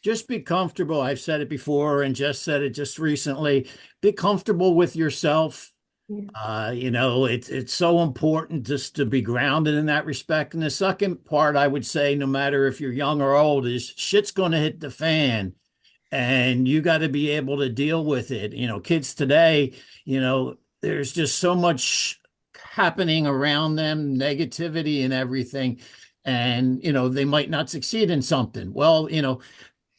Speaker 5: Just be comfortable. I've said it before and just said it just recently. Be comfortable with yourself. It's so important just to be grounded in that respect. And the second part, I would say, no matter if you're young or old, is shit's going to hit the fan, and you got to be able to deal with it. Kids today, there's just so much happening around them, negativity and everything. And, they might not succeed in something. Well,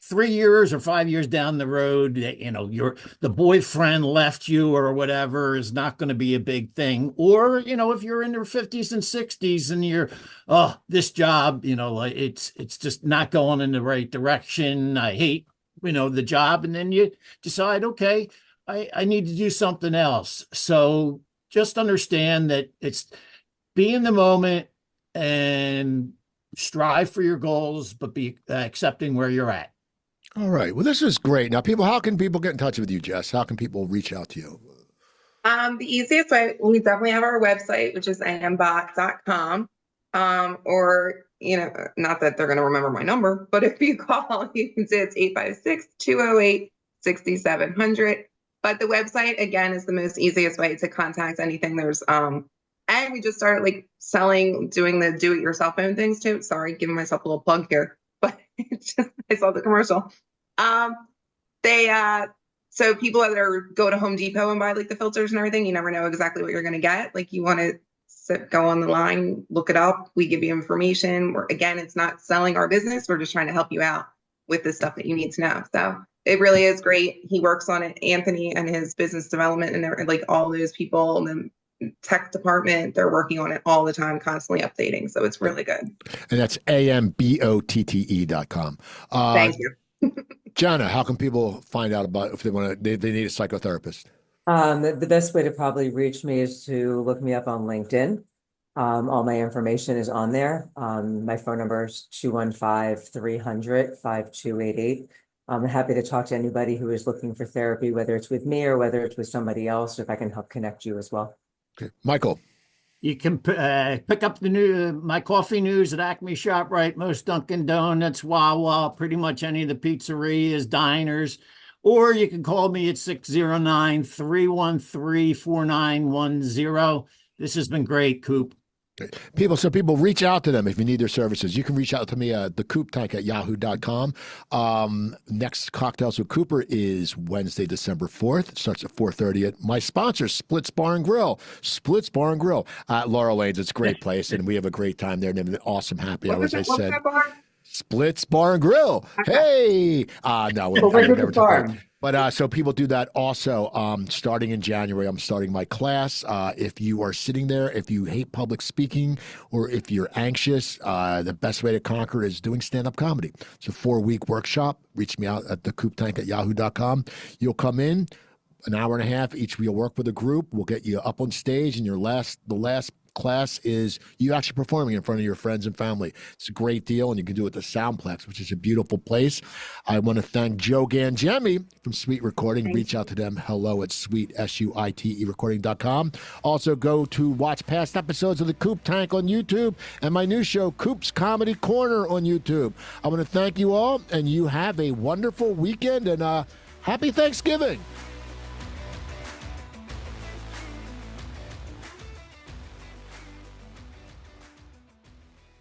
Speaker 5: 3 years or 5 years down the road, the boyfriend left you or whatever is not going to be a big thing. Or, if you're in your 50s and 60s and you're, this job, it's just not going in the right direction. I hate the job, and then you decide, okay, I need to do something else. So just understand that it's be in the moment and strive for your goals, but be accepting where you're at.
Speaker 1: All right. Well, this is great. Now, how can people get in touch with you, Jess? How can people reach out to you?
Speaker 3: The easiest way, we definitely have our website, which is ambotte.com. Or, not that they're going to remember my number, but if you call, you can say it's 856-208-6700. But the website, again, is the most easiest way to contact anything. And we just started doing the do-it-yourself phone things too. Sorry, giving myself a little plug here, but it's just, I saw the commercial. So people that go to Home Depot and buy the filters and everything, you never know exactly what you're going to get. You want to go on the line, look it up. We give you information. Again, it's not selling our business. We're just trying to help you out with the stuff that you need to know. So it really is great. He works on it, Anthony, and his business development, and all those people, the tech department, they're working on it all the time, constantly updating. So it's really good.
Speaker 1: And that's ambotte.com.
Speaker 3: Thank you.
Speaker 1: Jana, how can people find out about if they need a psychotherapist?
Speaker 4: The best way to probably reach me is to look me up on LinkedIn. All my information is on there. My phone number is 215-300-5288. I'm happy to talk to anybody who is looking for therapy, whether it's with me or whether it's with somebody else, if I can help connect you as well.
Speaker 1: Okay. Michael.
Speaker 5: You can pick up my coffee news at Acme ShopRite, most Dunkin' Donuts, Wawa, pretty much any of the pizzerias, diners, or you can call me at 609-313-4910. This has been great, Coop.
Speaker 1: People reach out to them if you need their services. You can reach out to me at the Coop Tank at yahoo.com. Next Cocktails with Cooper is Wednesday, December 4th. It starts at 4:30 at my sponsor, Splits Bar and Grill. Splits Bar and Grill at Laurel Lanes. It's a great place, and we have a great time there. And they have an awesome happy hour, as I said. Splits Bar and Grill. Hey! No, we're never talking. But so people do that also. Starting in January, I'm starting my class. If you are sitting there, if you hate public speaking, or if you're anxious, the best way to conquer it is doing stand-up comedy. It's a 4-week workshop. Reach me out at the Coop Tank at yahoo.com. You'll come in, an hour and a half. Each we'll work with a group. We'll get you up on stage, and the last class is you actually performing in front of your friends and family. It's a great deal, and you can do it at the Soundplex, which is a beautiful place. I want to thank Joe Gangemi from SuiteRecording. Reach out to them. Hello at SuiteRecording.com. recording.com. Also, go to watch past episodes of the Coop Tank on YouTube and my new show, Coop's Comedy Corner, on YouTube. I want to thank you all, and you have a wonderful weekend, and happy Thanksgiving.